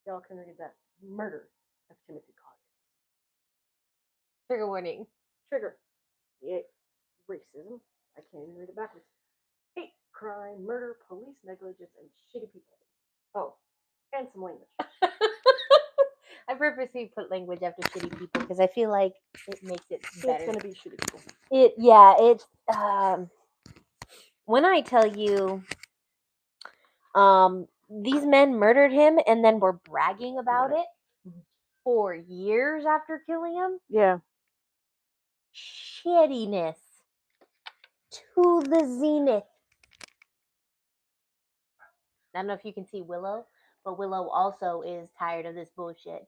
Y'all can read that. Murder of Timothy Coggins. Trigger warning. Trigger. Yeah. Racism. I can't even read it backwards. Hate, crime, murder, police negligence, and shitty people. Oh, and some language. I purposely put language after shitty people because I feel like it makes it better. It's gonna be shitty people. It's when I tell you these men murdered him and then were bragging about it for years after killing him. Yeah. Shittiness to the zenith. I don't know if you can see Willow, but Willow also is tired of this bullshit.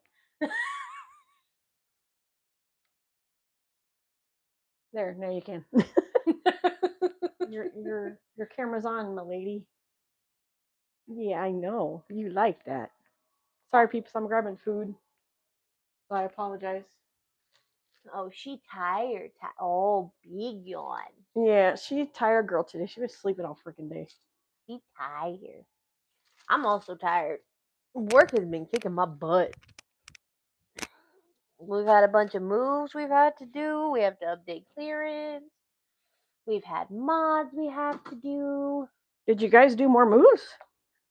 There, now you can. your camera's on, my lady. Yeah, I know. You like that. Sorry, peeps, I'm grabbing food. So I apologize. Oh, she tired. Oh, big yawn. Yeah, she's tired girl today. She was sleeping all freaking day. She tired. I'm also tired. Work has been kicking my butt. We've had a bunch of moves we've had to do. We have to update clearance. We've had mods we have to do. Did you guys do more moves?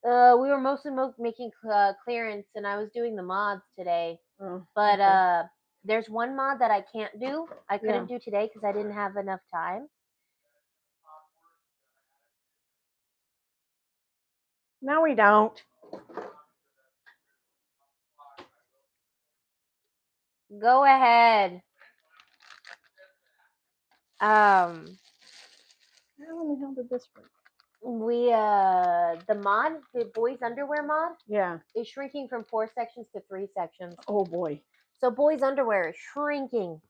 We were mostly making clearance, and I was doing the mods today. Oh, But okay. there's one mod that I can't do. I couldn't do today because I didn't have enough time. No, we don't. Go ahead. How in the hell did this work? We the mod, the boys underwear mod, Yeah. is shrinking from 4 sections to 3 sections. Oh boy. So boys underwear is shrinking.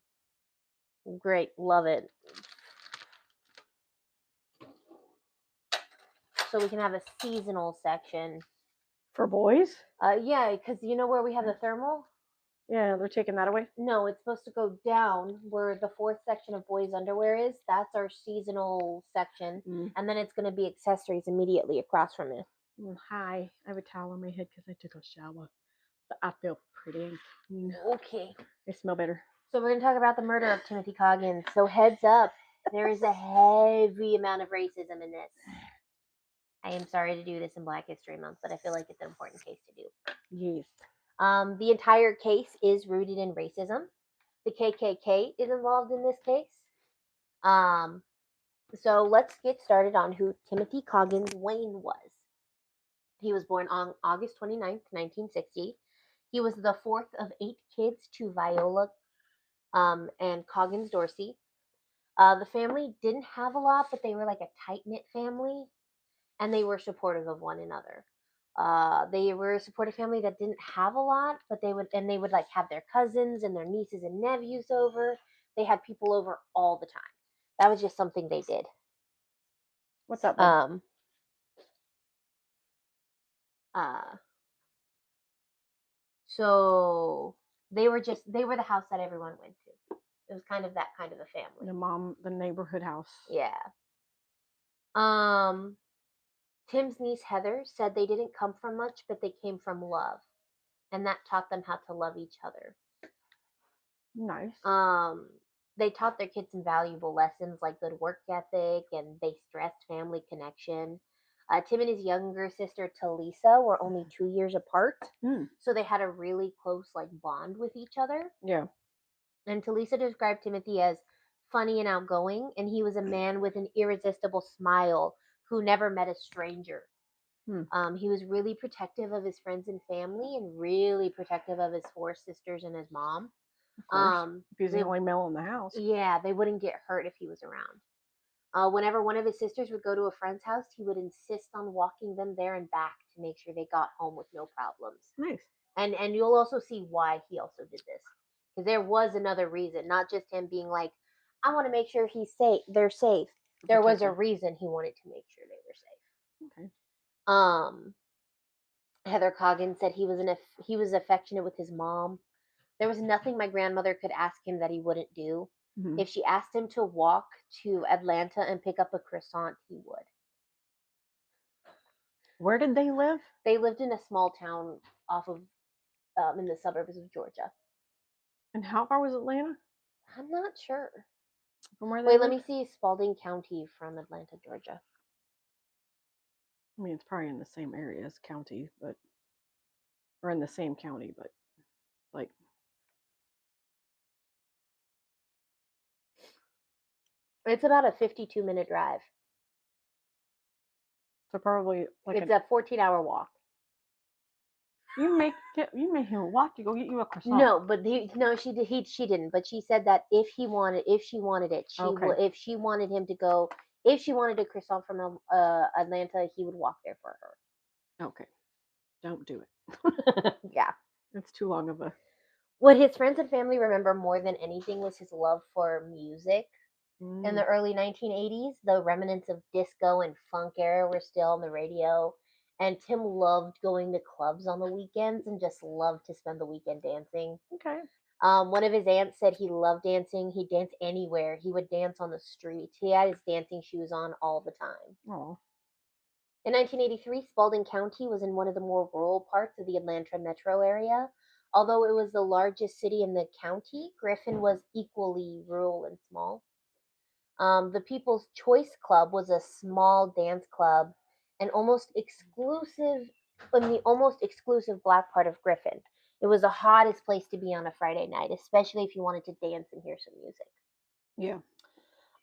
Great, love it. So we can have a seasonal section. For boys? Yeah, because you know where we have the thermal? Yeah, they're taking that away. No, it's supposed to go down where the 4th section of boys underwear is. That's our seasonal section. And then it's going to be accessories immediately across from it. Hi. I have a towel on my head because I took a shower. So I feel pretty. Okay. I smell better. So we're going to talk about the murder of Timothy Coggins. So heads up, there is a heavy amount of racism in this. I am sorry to do this in Black History Month, but I feel like it's an important case to do. Yes. The entire case is rooted in racism. The KKK is involved in this case. So let's get started on who Timothy Coggins Wayne was. He was born on August 29th, 1960. He was the 4th of 8 kids to Viola and Coggins Dorsey. The family didn't have a lot, but they were like a tight-knit family, and they were supportive of one another. They were a supportive family that didn't have a lot, but they would like have their cousins and their nieces and nephews over. They had people over all the time. That was just something they did. What's up, babe? So they were the house that everyone went to. It was kind of that kind of a family. The neighborhood house. Yeah. Tim's niece Heather said they didn't come from much, but they came from love, and that taught them how to love each other. Nice. They taught their kids some valuable lessons like good work ethic, and they stressed family connection. Tim and his younger sister Talisa were only 2 years apart, so they had a really close bond with each other. Yeah. And Talisa described Timothy as funny and outgoing, and he was a man with an irresistible smile who never met a stranger. He was really protective of his friends and family, and really protective of his 4 sisters and his mom. Of course, if he's the only male in the house. Yeah, they wouldn't get hurt if he was around. Whenever one of his sisters would go to a friend's house, he would insist on walking them there and back to make sure they got home with no problems. Nice. And you'll also see why he also did this. Because there was another reason, not just him being like, I want to make sure they're safe. There was a reason he wanted to make sure they were safe. Okay. Heather Coggins said he was affectionate with his mom. There was nothing my grandmother could ask him that he wouldn't do. Mm-hmm. If she asked him to walk to Atlanta and pick up a croissant, he would. Where did they live? They lived in a small town off of in the suburbs of Georgia. And how far was Atlanta I'm not sure. from where they Wait, let lived? me see Spalding County from Atlanta, Georgia. I mean, it's probably in the same area as county, but or in the same county, but like It's about a 52-minute drive. so probably like It's a 14-hour walk. you make him walk to go get you a croissant. No, but she didn't. But she said that if she wanted it, she Okay. would. If she wanted him to go, if she wanted a croissant from Atlanta, he would walk there for her. Okay. Don't do it. Yeah. It's too long of a. What his friends and family remember more than anything was his love for music. In the early 1980s, the remnants of disco and funk era were still on the radio, and Tim loved going to clubs on the weekends and just loved to spend the weekend dancing. Okay. One of his aunts said he loved dancing. He'd dance anywhere. He would dance on the street. He had his dancing shoes on all the time. Oh. In 1983, Spalding County was in one of the more rural parts of the Atlanta metro area. Although it was the largest city in the county, Griffin was equally rural and small. The People's Choice Club was a small dance club and in the almost exclusive black part of Griffin. It was the hottest place to be on a Friday night, especially if you wanted to dance and hear some music. Yeah.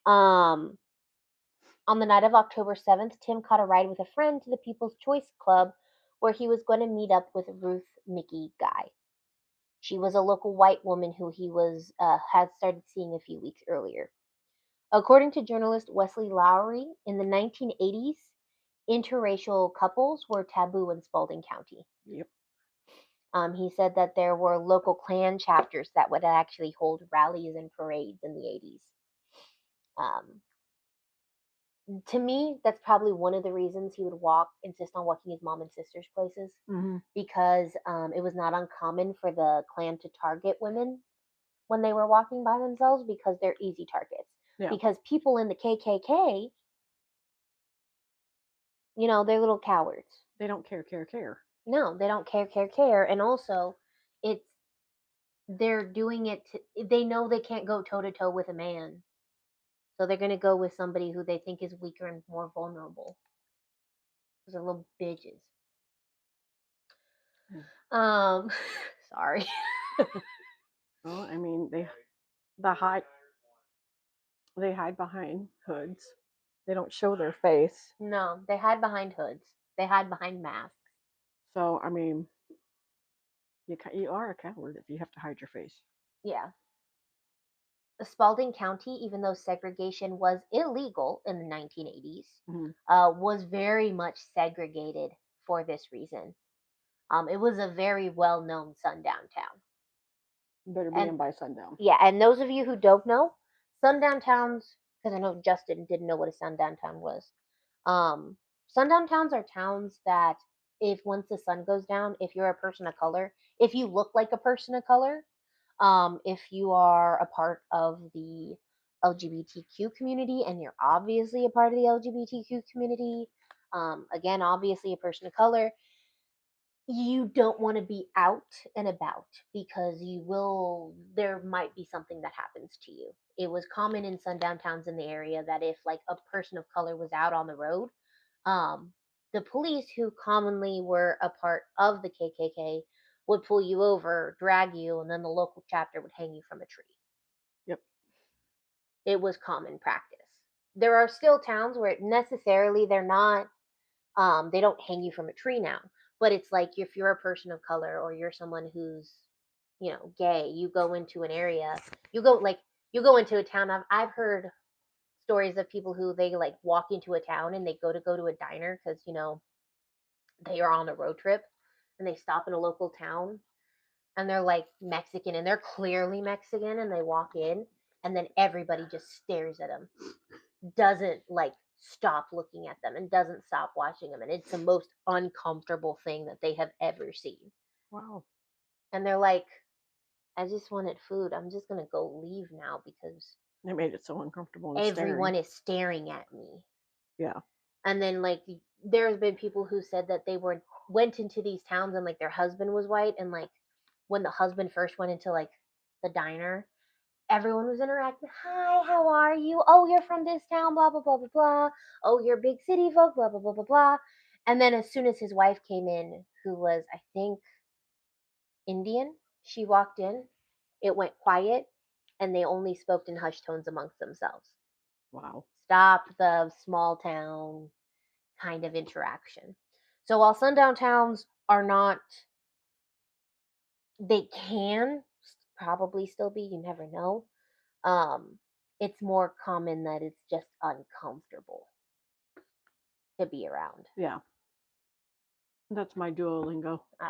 Um, on the night of October 7th, Tim caught a ride with a friend to the People's Choice Club where he was going to meet up with Ruth Mickey Guy. She was a local white woman who he had started seeing a few weeks earlier. According to journalist Wesley Lowery, in the 1980s, interracial couples were taboo in Spalding County. Yep. He said that there were local Klan chapters that would actually hold rallies and parades in the 80s. To me, that's probably one of the reasons he would insist on walking his mom and sister's places, because it was not uncommon for the Klan to target women when they were walking by themselves because they're easy targets. Yeah. Because people in the KKK, they're little cowards. They don't care. No, they don't care. And also, they're doing it. They know they can't go toe to toe with a man, so they're gonna go with somebody who they think is weaker and more vulnerable. Those are little bitches. Sorry. Well, I mean they hide behind hoods. They don't show their face. No, they hide behind hoods. They hide behind masks. So I mean, you are a coward if you have to hide your face. Yeah. Spalding County, even though segregation was illegal in the 1980s, was very much segregated for this reason. It was a very well-known sundown town. Better be in by sundown. Yeah, and those of you who don't know, sundown towns, because I know Justin didn't know what a sundown town was. Sundown towns are towns that, if once the sun goes down, if you're a person of color, if you look like a person of color, if you are a part of the LGBTQ community and you're obviously a part of the LGBTQ community, again, obviously a person of color, you don't want to be out and about because there might be something that happens to you. It was common in sundown towns in the area that if like a person of color was out on the road, the police, who commonly were a part of the KKK, would pull you over, drag you, and then the local chapter would hang you from a tree. Yep. It was common practice. There are still towns where they're not, they don't hang you from a tree now, but it's like if you're a person of color or you're someone who's, gay, you go into an area, you go into a town. I've heard stories of people who they like walk into a town and they go to a diner because they are on a road trip and they stop in a local town and they're like Mexican and they're clearly Mexican and they walk in and then everybody just stares at them, doesn't like stop looking at them and doesn't stop watching them, and it's the most uncomfortable thing that they have ever seen. Wow. And they're like, I just wanted food. I'm just gonna go leave now because They made it so uncomfortable. And everyone is staring at me. Yeah. And then like there's been people who said that they went into these towns and like their husband was white, and like when the husband first went into like the diner, everyone was interacting. Hi, how are you? Oh, you're from this town, blah blah blah blah blah. Oh, you're big city folk, blah blah blah blah blah. And then as soon as his wife came in, who was I think Indian, she walked in. It went quiet, and they only spoke in hushed tones amongst themselves. Wow. Stop the small town kind of interaction. So while sundown towns are not, they can probably still be, you never know. It's more common that it's just uncomfortable to be around. Yeah. That's my Duolingo. It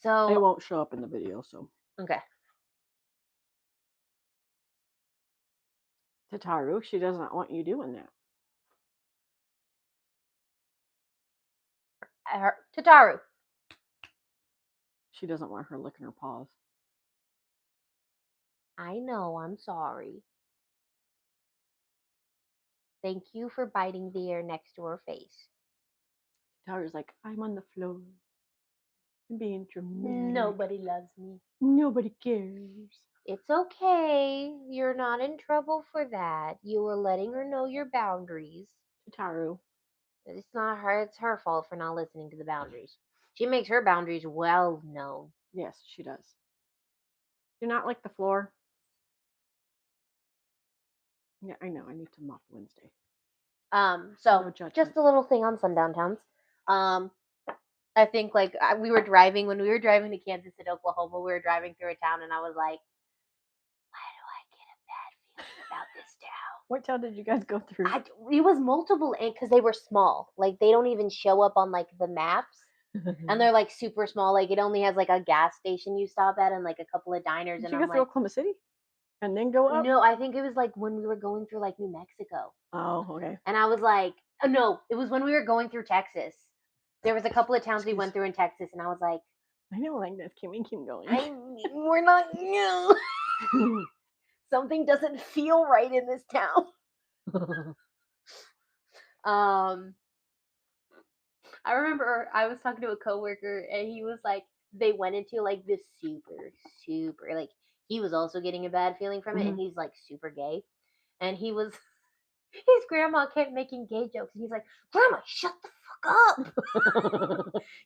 So won't show up in the video, so. okay. Tataru, she does not want you doing that. Tataru. She doesn't want her licking her paws. I know, I'm sorry. Thank you for biting the air next to her face. Tataru's like, I'm on the floor. I'm being dramatic. Nobody loves me. Nobody cares. It's okay. You're not in trouble for that. You were letting her know your boundaries. Tataru. It's not her. It's her fault for not listening to the boundaries. She makes her boundaries well known. Yes, she does. Do not like the floor. Yeah, I know. I need to mop Wednesday. So No judgment. just a little thing on sundown towns. I think like we were driving when we were driving to Kansas and Oklahoma. We were driving through a town, and I was like, "Why do I get a bad feeling about this town?" What town did you guys go through? It was multiple, because they were small. Like they don't even show up on like the maps, and they're like super small. Like it only has like a gas station you stop at and like a couple of diners. Did and you I'm go through like, Oklahoma City and then go up? no, I think it was like when we were going through like New Mexico. Oh, okay. And I was like, oh, no, it was when we were going through Texas. There was a couple of towns we went through in Texas, and I was like, I know, like this. Can we keep going? We're not. No. Something doesn't feel right in this town. I remember I was talking to a coworker, and he was like, they went into like this super like he was also getting a bad feeling from it, and he's like super gay, and he was. His grandma kept making gay jokes, and he's like, "Grandma, shut the fuck up."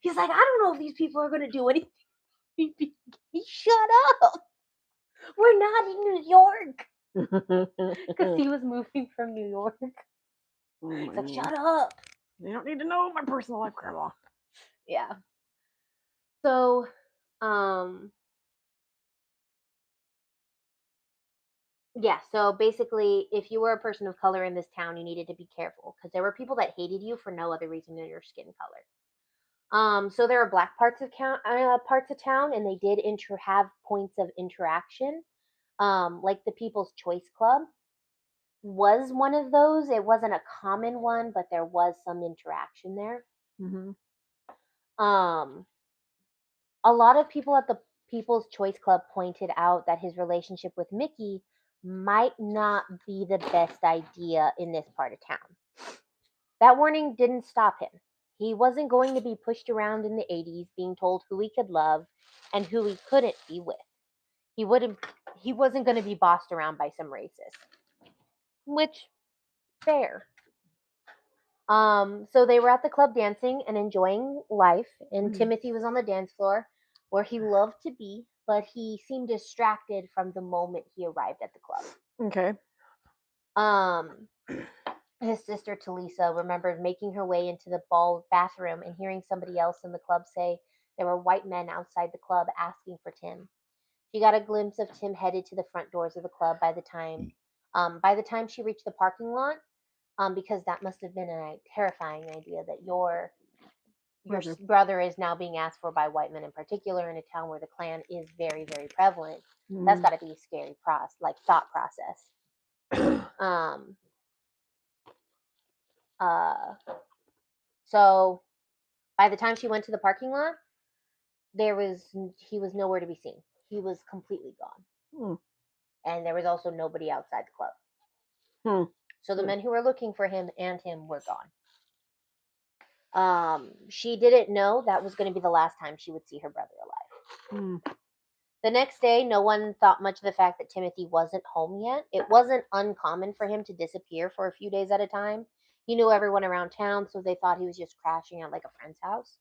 He's like, "I don't know if these people are gonna do anything." Shut up. We're not in New York. Because he was moving from New York. Oh It's like, God. shut up. They don't need to know my personal life, Grandma. Yeah. So, yeah, so basically, if you were a person of color in this town, you needed to be careful because there were people that hated you for no other reason than your skin color. So there are black parts of town, and they did have points of interaction. Like the People's Choice Club was one of those. It wasn't a common one, but there was some interaction there. Mm-hmm. A lot of people at the People's Choice Club pointed out that his relationship with Mickey might not be the best idea in this part of town. That warning didn't stop him. He wasn't going to be pushed around in the 80s being told who he could love and who he couldn't be with. He wasn't going to be bossed around by some racist. Which, fair. So they were at the club dancing and enjoying life, and Timothy was on the dance floor where he loved to be, but he seemed distracted from the moment he arrived at the club. Okay. His sister Talisa remembered making her way into the ball bathroom and hearing somebody else in the club say there were white men outside the club asking for Tim. She got a glimpse of Tim headed to the front doors of the club by the time she reached the parking lot, because that must have been a terrifying idea that your brother is now being asked for by white men, in particular in a town where the Klan is very, very prevalent. That's got to be a scary thought process. So by the time she went to the parking lot, he was nowhere to be seen. He was completely gone. And there was also nobody outside the club. So the men who were looking for him and him were gone. She didn't know that was going to be the last time she would see her brother alive. Mm. The next day, no one thought much of the fact that Timothy wasn't home yet. It wasn't uncommon for him to disappear for a few days at a time. He knew everyone around town, so they thought he was just crashing at like a friend's house.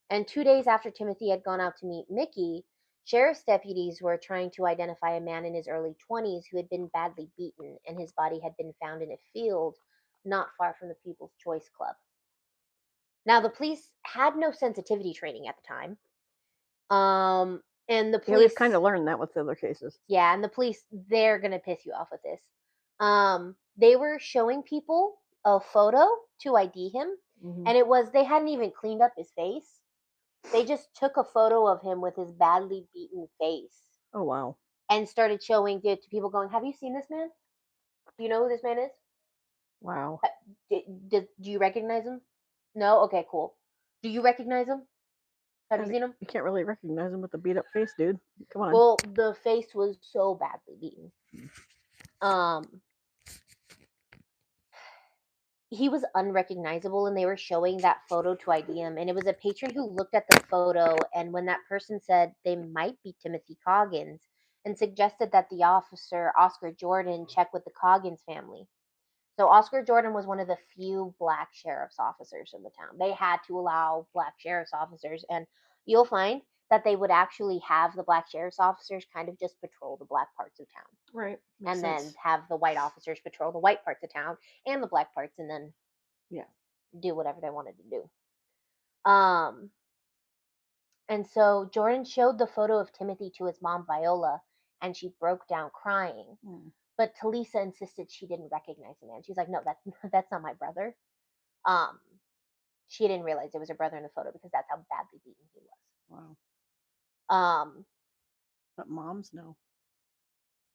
And 2 days after Timothy had gone out to meet Mickey, sheriff's deputies were trying to identify a man in his early 20s who had been badly beaten, and his body had been found in a field not far from the People's Choice Club. Now, the police had no sensitivity training at the time. And the Yeah, police we've kind of learned that with the other cases. Yeah, and the police, they're gonna piss you off with this. They were showing people a photo to ID him, Mm-hmm. and they hadn't even cleaned up his face. They just took a photo of him with his badly beaten face Oh, wow. and started showing it to people, going, "Have you seen this man? Do you know who this man is? Wow. Do you recognize him? No? Okay, cool. Do you recognize him? Have you seen him? You can't really recognize him with the beat up face, dude. Come on. Well, the face was so badly beaten. He was unrecognizable, and they were showing that photo to ID him, and it was a patron who looked at the photo, and when that person said they might be Timothy Coggins, and suggested that the officer Oscar Jordan check with the Coggins family. So Oscar Jordan was one of the few black sheriff's officers in the town. They had to allow black sheriff's officers, and you'll find that they would actually have the black sheriff's officers kind of just patrol the black parts of town. Right. And then have the white officers patrol the white parts of town and the black parts, and then do whatever they wanted to do. And so Jordan showed the photo of Timothy to his mom, Viola, and she broke down crying. But Talisa insisted she didn't recognize the man. She's like, "No, that's not my brother." She didn't realize it was her brother in the photo because that's how badly beaten he was. Wow. But moms know.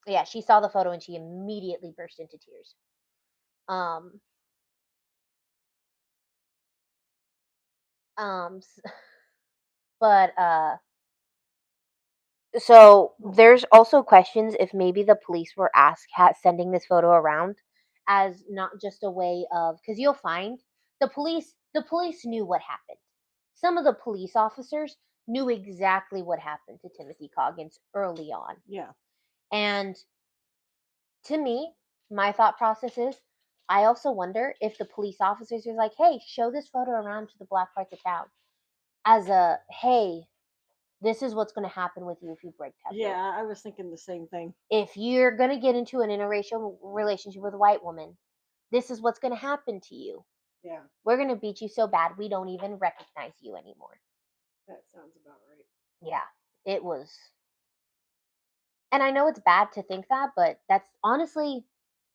Yeah, she saw the photo and she immediately burst into tears. But so there's also questions if maybe the police were sending this photo around as not just a way of, because you'll find the police knew what happened. Some of the police officers knew exactly what happened to Timothy Coggins early on. Yeah. And to me, my thought process is, I also wonder if the police officers are like, "Hey, show this photo around to the black parts of town," as a, "Hey, this is what's going to happen with you if you break taboo." Yeah, I was thinking the same thing. If you're going to get into an interracial relationship with a white woman, this is what's going to happen to you. Yeah. We're going to beat you so bad we don't even recognize you anymore. That sounds about right. Yeah, it was. And I know it's bad to think that, but that's honestly,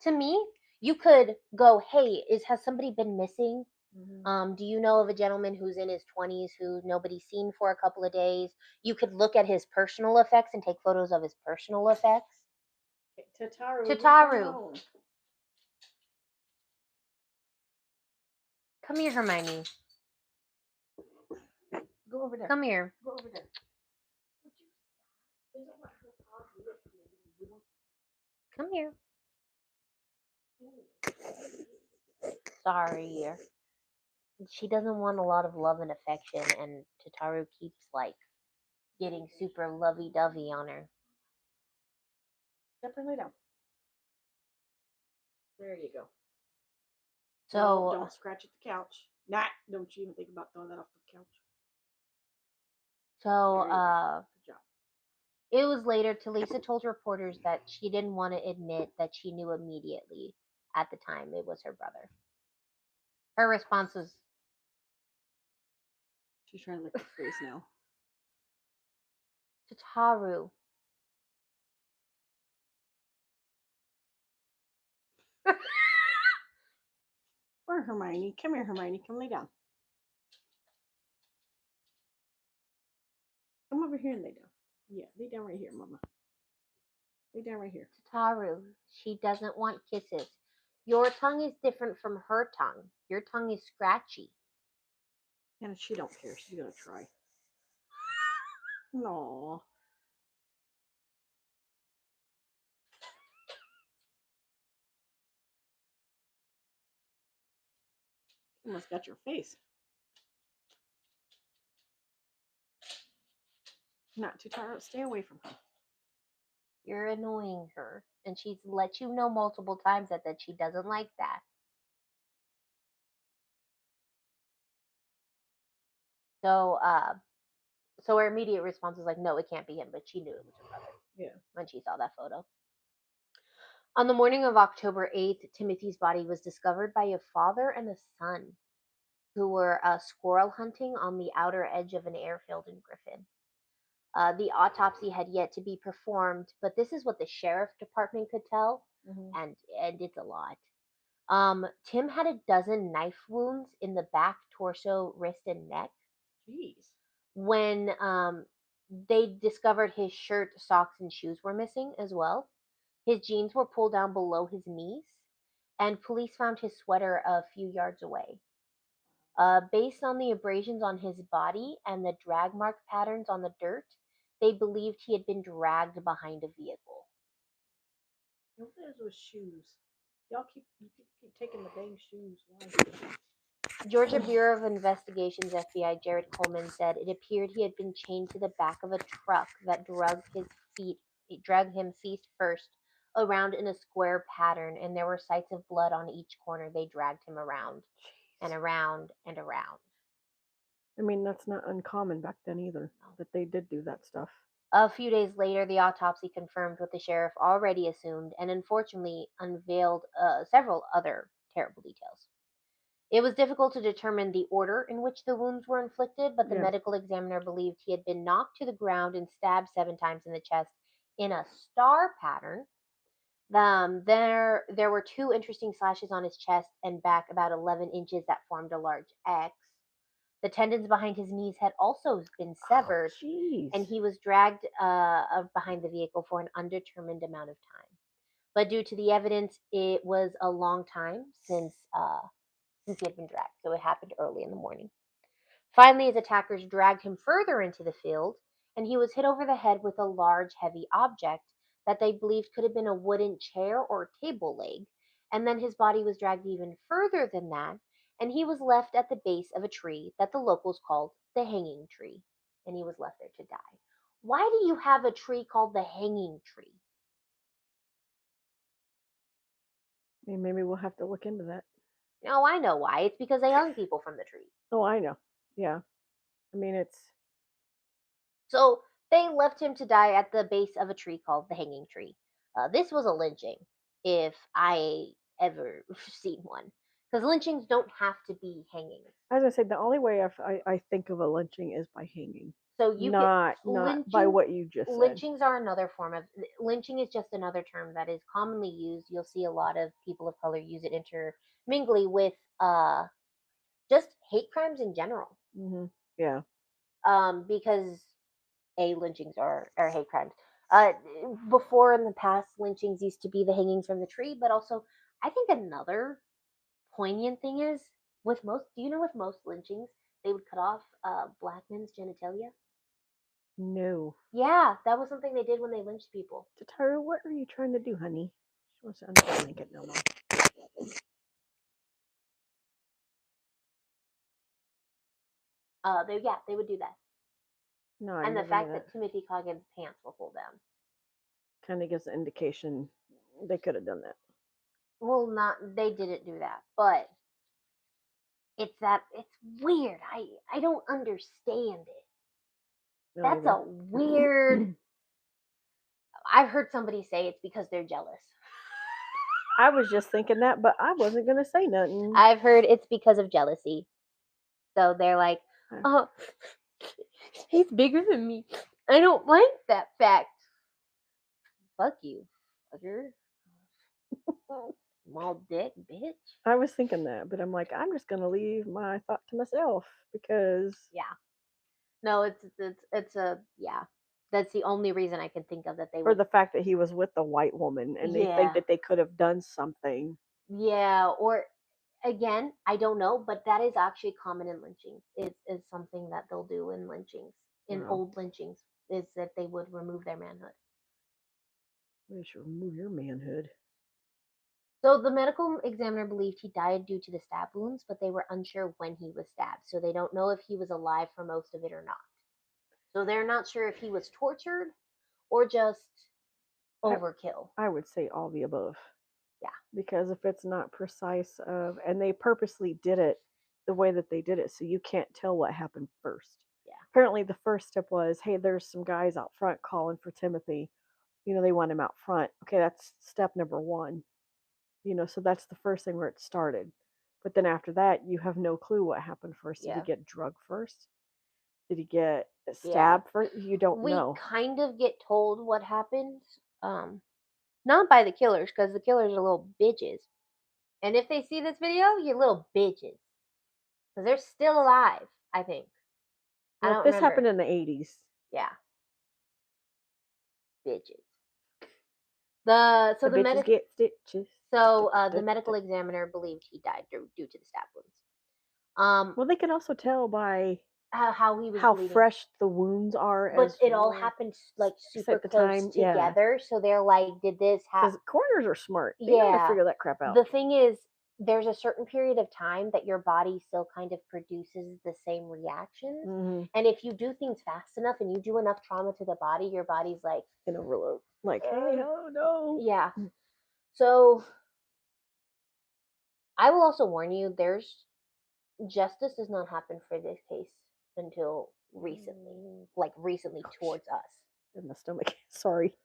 to me, you could go, "Hey, has somebody been missing? Do you know of a gentleman who's in his 20s who nobody's seen for a couple of days?" You could look at his personal effects and take photos of his personal effects. Tataru. Come here, Hermione. Go over there. Come here. Go over there. Come here. Sorry. She doesn't want a lot of love and affection, and Tataru keeps like getting super lovey-dovey on her. Step her lay down. There you go. So no, don't scratch at the couch. Nah, don't you even think about throwing that off the couch. So Good job. It was later Talisa told reporters that she didn't want to admit that she knew immediately at the time it was her brother. Her response was, She's trying to lick her face now. "Tataru." Or Hermione. Come here, Hermione. Come lay down. Come over here and lay down. Yeah, lay down right here, Mama. Lay down right here. "Tataru, she doesn't want kisses. Your tongue is different from her tongue. Your tongue is scratchy." And she don't care. She's gonna try. No. Almost got your face. Not too tired. Stay away from her. You're annoying her. And she's let you know multiple times that she doesn't like that. So, so her immediate response was like, no, it can't be him, but she knew it was her brother. Yeah. When she saw that photo. On the morning of October 8th, Timothy's body was discovered by a father and a son who were squirrel hunting on the outer edge of an airfield in Griffin. The autopsy had yet to be performed, but this is what the sheriff department could tell, and it's a lot. Tim had a dozen knife wounds in the back, torso, wrist, and neck. Jeez. When they discovered his shirt, socks, and shoes were missing as well. His jeans were pulled down below his knees, and police found his sweater a few yards away. Based on the abrasions on his body and the drag mark patterns on the dirt, they believed he had been dragged behind a vehicle. What is with shoes? Y'all keep taking the dang shoes. Why? Georgia Bureau of Investigations FBI Jared Coleman said it appeared he had been chained to the back of a truck that dragged him feet first around in a square pattern, and there were sights of blood on each corner. They dragged him around and around and around. I mean, that's not uncommon back then either, that they did do that stuff. A few days later, the autopsy confirmed what the sheriff already assumed and unfortunately unveiled several other terrible details. It was difficult to determine the order in which the wounds were inflicted, but the medical examiner believed he had been knocked to the ground and stabbed 7 times in the chest in a star pattern. There were 2 interesting slashes on his chest and back about 11 inches that formed a large X. The tendons behind his knees had also been severed, and he was dragged behind the vehicle for an undetermined amount of time. But due to the evidence, it was a long time since he had been dragged, so it happened early in the morning. Finally, his attackers dragged him further into the field, and he was hit over the head with a large, heavy object that they believed could have been a wooden chair or table leg, and then his body was dragged even further than that, and he was left at the base of a tree that the locals called the hanging tree, and he was left there to die. Why do you have a tree called the hanging tree? I mean, maybe we'll have to look into that. No, I know why. It's because they hung people from the tree. Oh, I know. Yeah. I mean, it's... So they left him to die at the base of a tree called the hanging tree. This was a lynching, if I ever seen one. Because lynchings don't have to be hanging. I was going to say, the only way I think of a lynching is by hanging. So you not by what you just said. Lynchings are another form of... Lynching is just another term that is commonly used. You'll see a lot of people of color use it intermingly with just hate crimes in general. Mm-hmm. Yeah. Because lynchings are hate crimes. Before in the past, lynchings used to be the hangings from the tree, but also I think another poignant thing is with most lynchings, they would cut off black men's genitalia. No. Yeah, that was something they did when they lynched people. Tataru, what are you trying to do, honey? She wants to under the blanket no more. They would do that. No, and the fact that Timothy Coggins' pants were pulled down kind of gives an indication they could have done that. Well, they didn't do that, but it's weird. I don't understand it. No, that's a weird. I've heard somebody say it's because they're jealous. I was just thinking that, but I wasn't gonna say nothing. I've heard it's because of jealousy. So they're like, oh, he's bigger than me. I don't like that fact. Fuck you, fucker. Small dick, bitch. I was thinking that, but I'm like, I'm just gonna leave my thought to myself because no, it's that's the only reason I can think of that they or the fact that he was with the white woman and they think that they could have done something. Yeah, or again, I don't know, but that is actually common in lynchings. Is something that they'll do in lynchings, in old lynchings, is that they would remove their manhood. They should remove your manhood. So the medical examiner believed he died due to the stab wounds, but they were unsure when he was stabbed, so they don't know if he was alive for most of it or not. So they're not sure if he was tortured or just overkill. I would say all the above. Yeah. Because if it's not precise and they purposely did it the way that they did it, so you can't tell what happened first. Yeah. Apparently, the first step was, hey, there's some guys out front calling for Timothy. They want him out front. Okay, that's step number one. So that's the first thing where it started. But then after that, you have no clue what happened first. Did he get drugged first? Did he get stabbed first? You don't know. We kind of get told what happened. Not by the killers, because the killers are little bitches. And if they see this video, you little bitches. Because they're still alive, I think. I Well, don't this remember. happened in the 80s. Yeah. Bitches. The bitches get stitches. the medical examiner believed he died due to the stab wounds. Well, they can also tell by how he was how bleeding. fresh the wounds are. But it all happened like super close together. So they're like, did this happen? Because coroners are smart. They know how to figure that crap out. The thing is, there's a certain period of time that your body still kind of produces the same reactions. Mhm. And if you do things fast enough and you do enough trauma to the body, your body's like in overload. Like, hey, oh no. Yeah. So I will also warn you, justice does not happen for this case until recently. Like recently towards us. In the stomach. Sorry.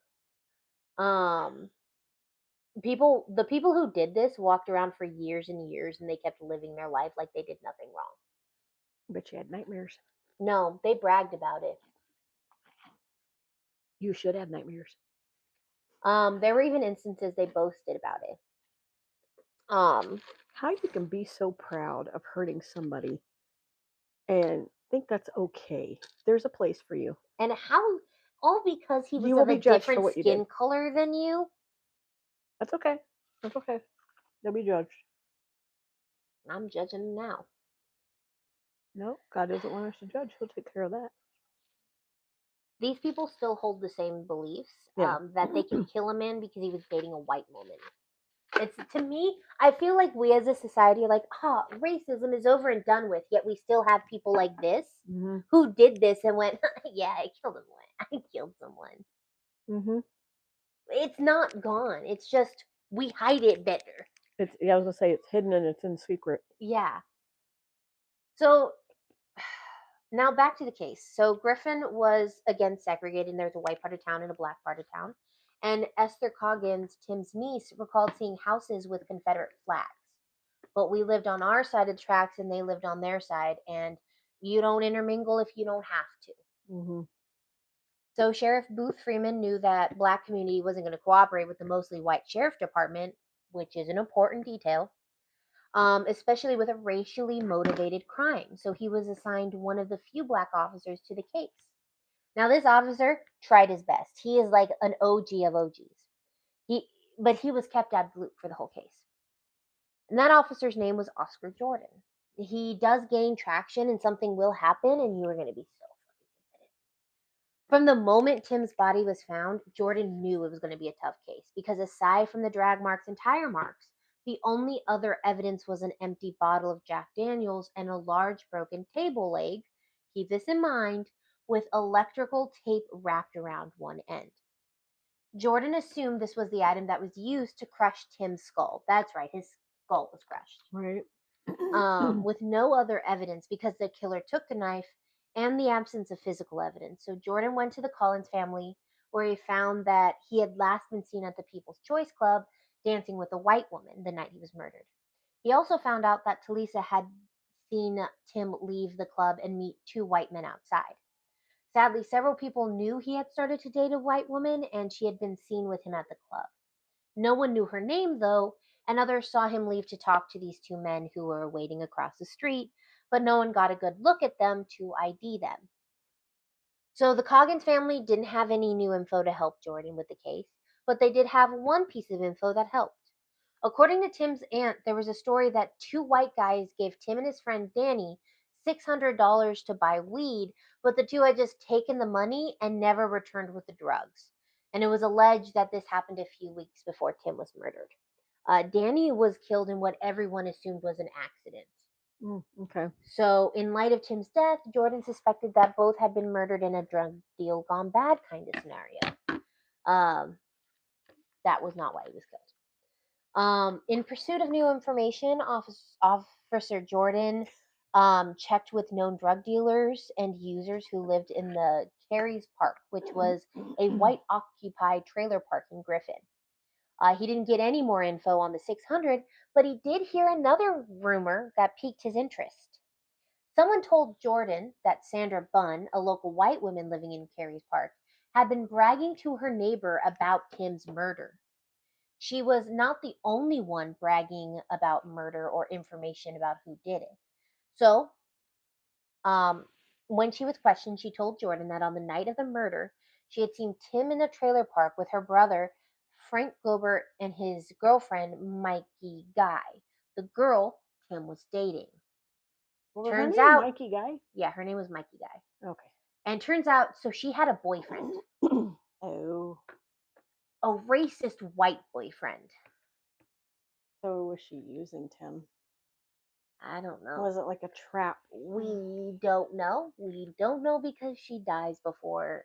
The people who did this walked around for years and years and they kept living their life like they did nothing wrong. But you had nightmares. No, they bragged about it. You should have nightmares. There were even instances they boasted about it. How you can be so proud of hurting somebody and think that's okay. There's a place for you. And how all because he was You will of a be judged for different what you did. skin color than you. That's okay. That's okay. They'll be judged. I'm judging him now. No, God doesn't want us to judge. He'll take care of that. These people still hold the same beliefs Yeah. that they can kill a man because he was dating a white woman. It's, to me, I feel like we as a society are like, racism is over and done with, yet we still have people like this Mm-hmm. who did this and went, yeah, I killed someone. I killed someone. Mm-hmm. It's not gone. It's just we hide it better. I was gonna say it's hidden and it's in secret. Yeah. So now back to the case. So Griffin was again segregated, and there's a white part of town and a black part of town. And Esther Coggins, Tim's niece, recalled seeing houses with Confederate flags. But we lived on our side of the tracks and they lived on their side, and you don't intermingle if you don't have to. Mm-hmm. So Sheriff Booth Freeman knew that black community wasn't going to cooperate with the mostly white sheriff department, which is an important detail, especially with a racially motivated crime. So he was assigned one of the few black officers to the case. Now this officer tried his best. He is like an OG of OGs. But he was kept out of the loop for the whole case. And that officer's name was Oscar Jordan. He does gain traction and something will happen and you are going to be so fucking excited. From the moment Tim's body was found, Jordan knew it was going to be a tough case because aside from the drag marks and tire marks, the only other evidence was an empty bottle of Jack Daniels and a large broken table leg, keep this in mind, with electrical tape wrapped around one end. Jordan assumed this was the item that was used to crush Tim's skull. That's right, his skull was crushed. Right. With no other evidence because the killer took the knife and the absence of physical evidence. So Jordan went to the Collins family where he found that he had last been seen at the People's Choice Club dancing with a white woman the night he was murdered. He also found out that Talisa had seen Tim leave the club and meet two white men outside. Sadly, several people knew he had started to date a white woman and she had been seen with him at the club. No one knew her name, though, and others saw him leave to talk to these two men who were waiting across the street, but no one got a good look at them to ID them. So the Coggins family didn't have any new info to help Jordan with the case, but they did have one piece of info that helped. According to Tim's aunt, there was a story that two white guys gave Tim and his friend Danny $600 to buy weed, but the two had just taken the money and never returned with the drugs. And it was alleged that this happened a few weeks before Tim was murdered. Danny was killed in what everyone assumed was an accident. Okay. So, in light of Tim's death, Jordan suspected that both had been murdered in a drug deal gone bad kind of scenario. Um, that was not why he was killed. In pursuit of new information, Officer Jordan checked with known drug dealers and users who lived in the Carey's Park, which was a white occupied trailer park in Griffin. He didn't get any more info on the 600, but he did hear another rumor that piqued his interest. Someone told Jordan that Sandra Bunn, a local white woman living in Carey's Park, had been bragging to her neighbor about Tim's murder. She was not the only one bragging about murder or information about who did it. So, um, when she was questioned, she told Jordan that on the night of the murder, she had seen Tim in the trailer park with her brother, Frank Gilbert, and his girlfriend, Mikey Guy, the girl Tim was dating. What was her Turns name? out, Mikey Guy? yeah, her name was Mikey Guy. Okay. And turns out, so she had a boyfriend, Oh. a racist white boyfriend. So was she using Tim? I don't know. Was it like a trap? We don't know. We don't know because she dies before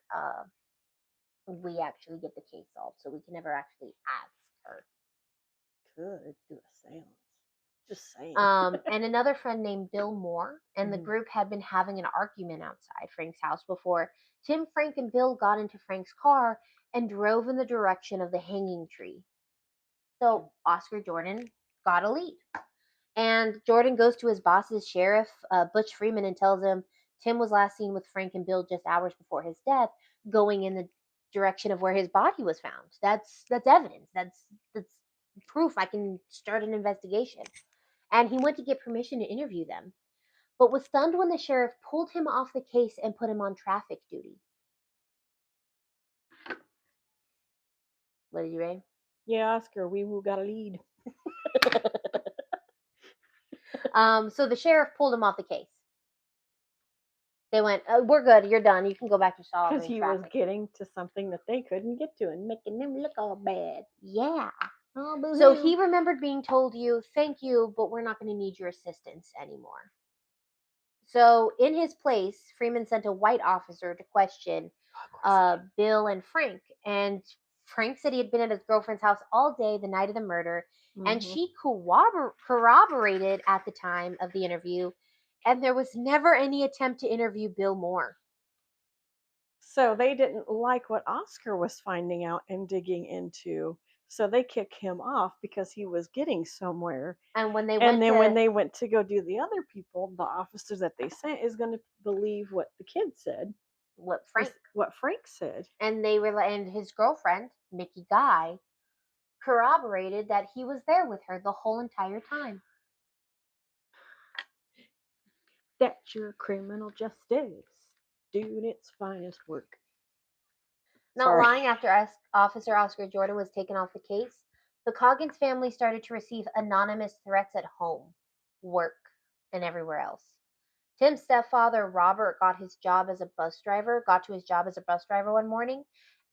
we actually get the case solved, so we can never actually ask her. Could do a seance. Just saying. And another friend named Bill Moore and the Mhm. group had been having an argument outside Frank's house before Tim, Frank, and Bill got into Frank's car and drove in the direction of the hanging tree. So Oscar Jordan got a lead. And Jordan goes to his boss's sheriff, Butch Freeman, and tells him Tim was last seen with Frank and Bill just hours before his death, going in the direction of where his body was found. That's evidence. That's proof. I can start an investigation. And he went to get permission to interview them, but was stunned when the sheriff pulled him off the case and put him on traffic duty. What did you read? Yeah, Oscar, we got a lead. So the sheriff pulled him off the case. They went, "We're good. You're done. You can go back to solving Because he traffic." was getting to something that they couldn't get to and making them look all bad. Yeah. Oh, So boo-hoo. he remembered being told, thank you, but we're not going to need your assistance anymore. So in his place, Freeman sent a white officer to question Bill and Frank. And Frank said he had been at his girlfriend's house all day the night of the murder, and Mhm. she corroborated at the time of the interview, and there was never any attempt to interview Bill Moore. So they didn't like what Oscar was finding out and digging into. So they kick him off because he was getting somewhere. And when they And went then to when they went to go do the other people, the officers that they sent is going to believe what the kid said, what Frank what Frank said. and and his girlfriend, Mickey Guy, corroborated that he was there with her the whole entire time. That's your criminal justice doing its finest work. Not long after Officer Oscar Jordan was taken off the case, the Coggins family started to receive anonymous threats at home, work, and everywhere else. Tim's stepfather, Robert, got to his job as a bus driver one morning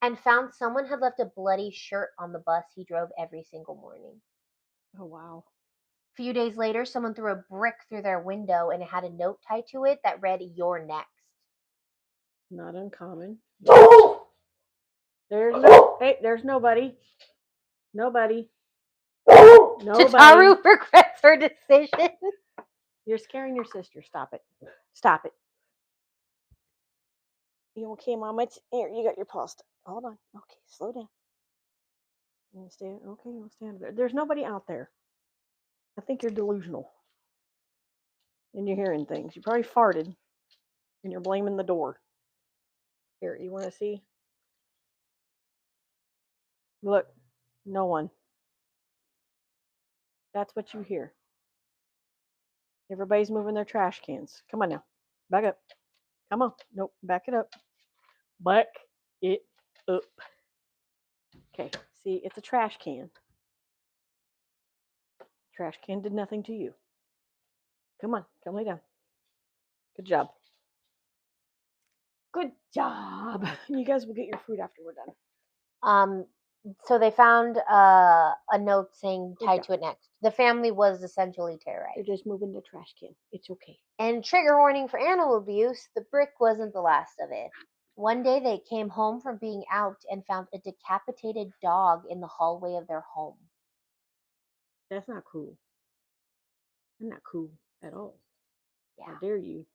and found someone had left a bloody shirt on the bus he drove every single morning. Oh, wow. A few days later, someone threw a brick through their window and it had a note tied to it that read, "You're next." Not uncommon. There's nobody. Nobody. Chitaru regrets her decision. You're scaring your sister. Stop it. Stop it. You okay, Mama? Here, you got your paw stuck. Hold on. Okay, slow down. You want to stay? Okay, you want to stand there. There's nobody out there. I think you're delusional. And you're hearing things. You probably farted. And you're blaming the door. Here, you want to see? Look, no one. That's what you hear. Everybody's moving their trash cans. Come on now. Back up. Come on. Nope. Back it up. Back it up. Okay. See, it's a trash can. Trash can did nothing to you. Come on. Come lay down. Good job. Good job. You guys will get your food after we're done. So they found a note saying tied to it next. The family was essentially They're terrorized. just moving the trash can. It's okay. And trigger warning for animal abuse, the brick wasn't the last of it. One day they came home from being out and found a decapitated dog in the hallway of their home. That's not cool. That's not cool at all. How Yeah. dare you?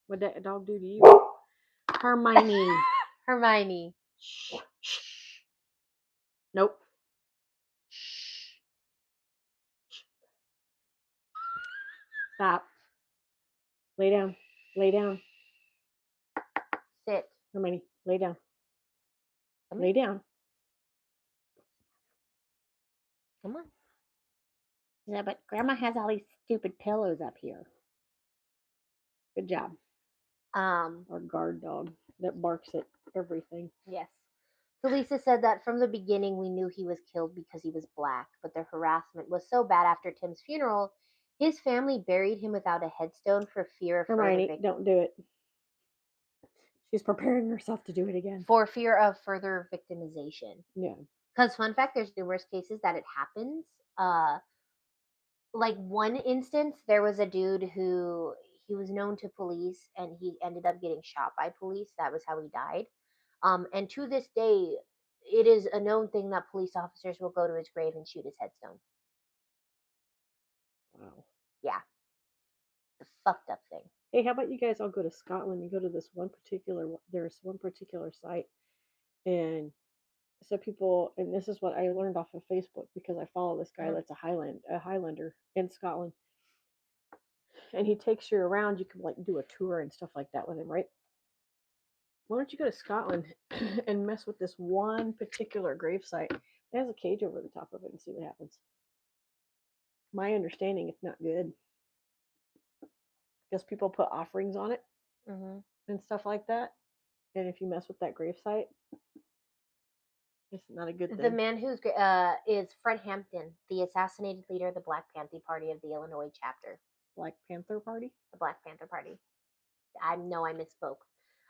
What'd that dog do to you? Hermione. Hermione. Shh. Shh. Nope. Stop. Lay down. Lay down. Sit. Hermione, lay down. Come Lay here. down. Come on. Yeah, but Grandma has all these stupid pillows up here. Good job. Our guard dog that barks at everything. Yes. So Lisa said that from the beginning we knew he was killed because he was black, but the harassment was so bad after Tim's funeral, his family buried him without a headstone for fear of Hermione, don't do it. She's preparing herself to do it again. for fear of further victimization. Yeah. Because fun fact, there's numerous cases that it happens. Like one instance, there was a dude who he was known to police, and he ended up getting shot by police. That was how he died. And to this day, it is a known thing that police officers will go to his grave and shoot his headstone. Wow. Yeah, it's a fucked up thing. Hey, how about you guys all go to Scotland and go to this one particular, there's one particular site, and so people, and this is what I learned off of Facebook because I follow this guy that's a Highlander in Scotland, and he takes you around. You can like do a tour and stuff like that with him, right? Why don't you go to Scotland and mess with this one particular gravesite? It has a cage over the top of it and see what happens. My understanding, it's not good because people put offerings on it and stuff like that. And if you mess with that gravesite, it's not a good The thing. man who's is Fred Hampton, the assassinated leader of the Black Panther Party of the Illinois chapter. Black Panther Party? The Black Panther Party. I know I misspoke.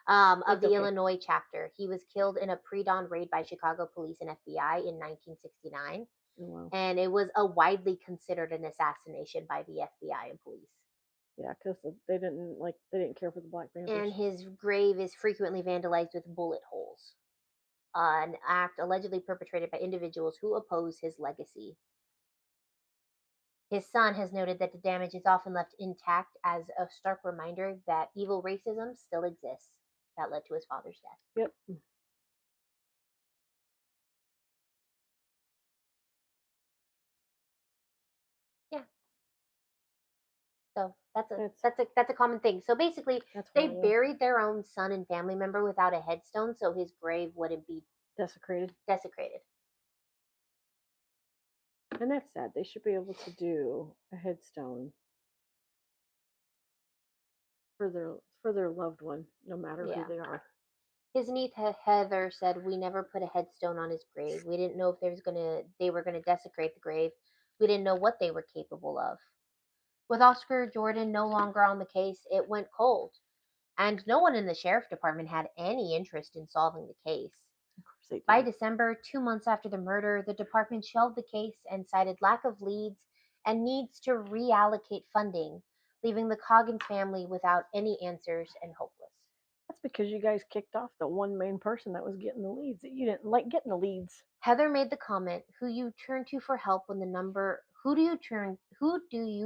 Of It's the okay. Illinois chapter. He was killed in a pre-dawn raid by Chicago police and FBI in 1969. Oh, wow. And it was a widely considered an assassination by the FBI and police. Yeah, because they didn't care for the Black Panthers. And his grave is frequently vandalized with bullet holes, an act allegedly perpetrated by individuals who oppose his legacy. His son has noted that the damage is often left intact as a stark reminder that evil racism still exists. That led to his father's death. Yep. Yeah. So that's a common thing. So basically, they buried their own son and family member without a headstone, so his grave wouldn't be desecrated. And that's sad. They should be able to do a headstone for their loved one, no matter who they are. His niece Heather said, "We never put a headstone on his grave. We didn't know if they were gonna desecrate the grave. We didn't know what they were capable of." With Oscar Jordan no longer on the case, it went cold, and no one in the sheriff department had any interest in solving the case. By December, 2 months after the murder, the department shelved the case and cited lack of leads and needs to reallocate funding, leaving the Coggins family without any answers and hopeless. That's because you guys kicked off the one main person that was getting the leads. You didn't like getting the leads. Heather made the comment, "Who you turn to for help when who do you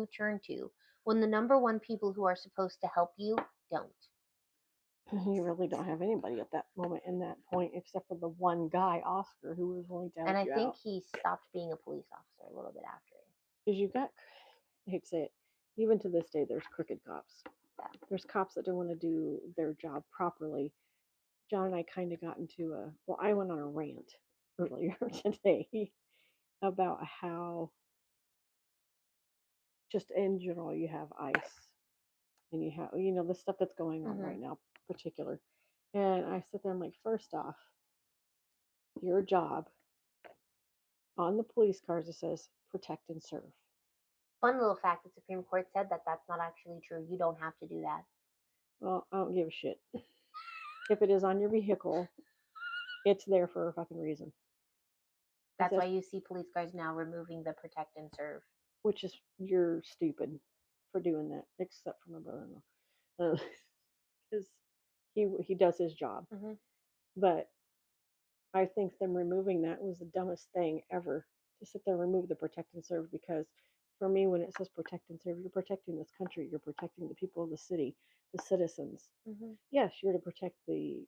turn to when the number one people who are supposed to help you don't?" You really don't have anybody at that moment in that point except for the one guy, Oscar, who was willing to help you out. And I think he stopped being a police officer a little bit after it. Because you got, I hate to say it, even to this day, there's crooked cops. Yeah. There's cops that don't want to do their job properly. John and I kind of got into I went on a rant earlier today about how just in general you have ICE and you have, the stuff that's going on right now particular. And I sit there and I'm like, first off, your job on the police cars, it says protect and serve. Fun little fact, the Supreme Court said that that's not actually true. You don't have to do that. Well, I don't give a shit. If it is on your vehicle, it's there for a fucking reason. That's why you see police cars now removing the protect and serve. Which is, you're stupid for doing that, except for my brother-in-law, because he does his job. Mm-hmm. But I think them removing that was the dumbest thing ever, to sit there and remove the protect and serve, because for me, when it says protect and serve, you're protecting this country, you're protecting the people of the city, the citizens. Mm-hmm. Yes, you're to protect the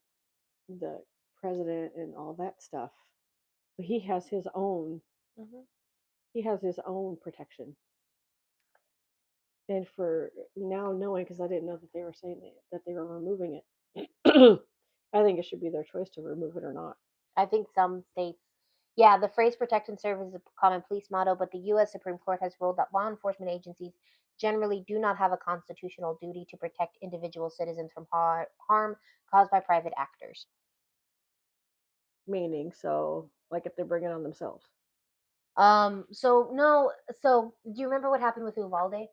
president and all that stuff, but he has his own, Mm-hmm. he has his own protection. And for now knowing, because I didn't know that they were saying that they were removing it, I think it should be their choice to remove it or not. I think some states, yeah, the phrase protect and serve is a common police motto, but the U.S. Supreme Court has ruled that law enforcement agencies generally do not have a constitutional duty to protect individual citizens from harm caused by private actors. Meaning, so like if they bring it on themselves. So no, so do you remember what happened with Uvalde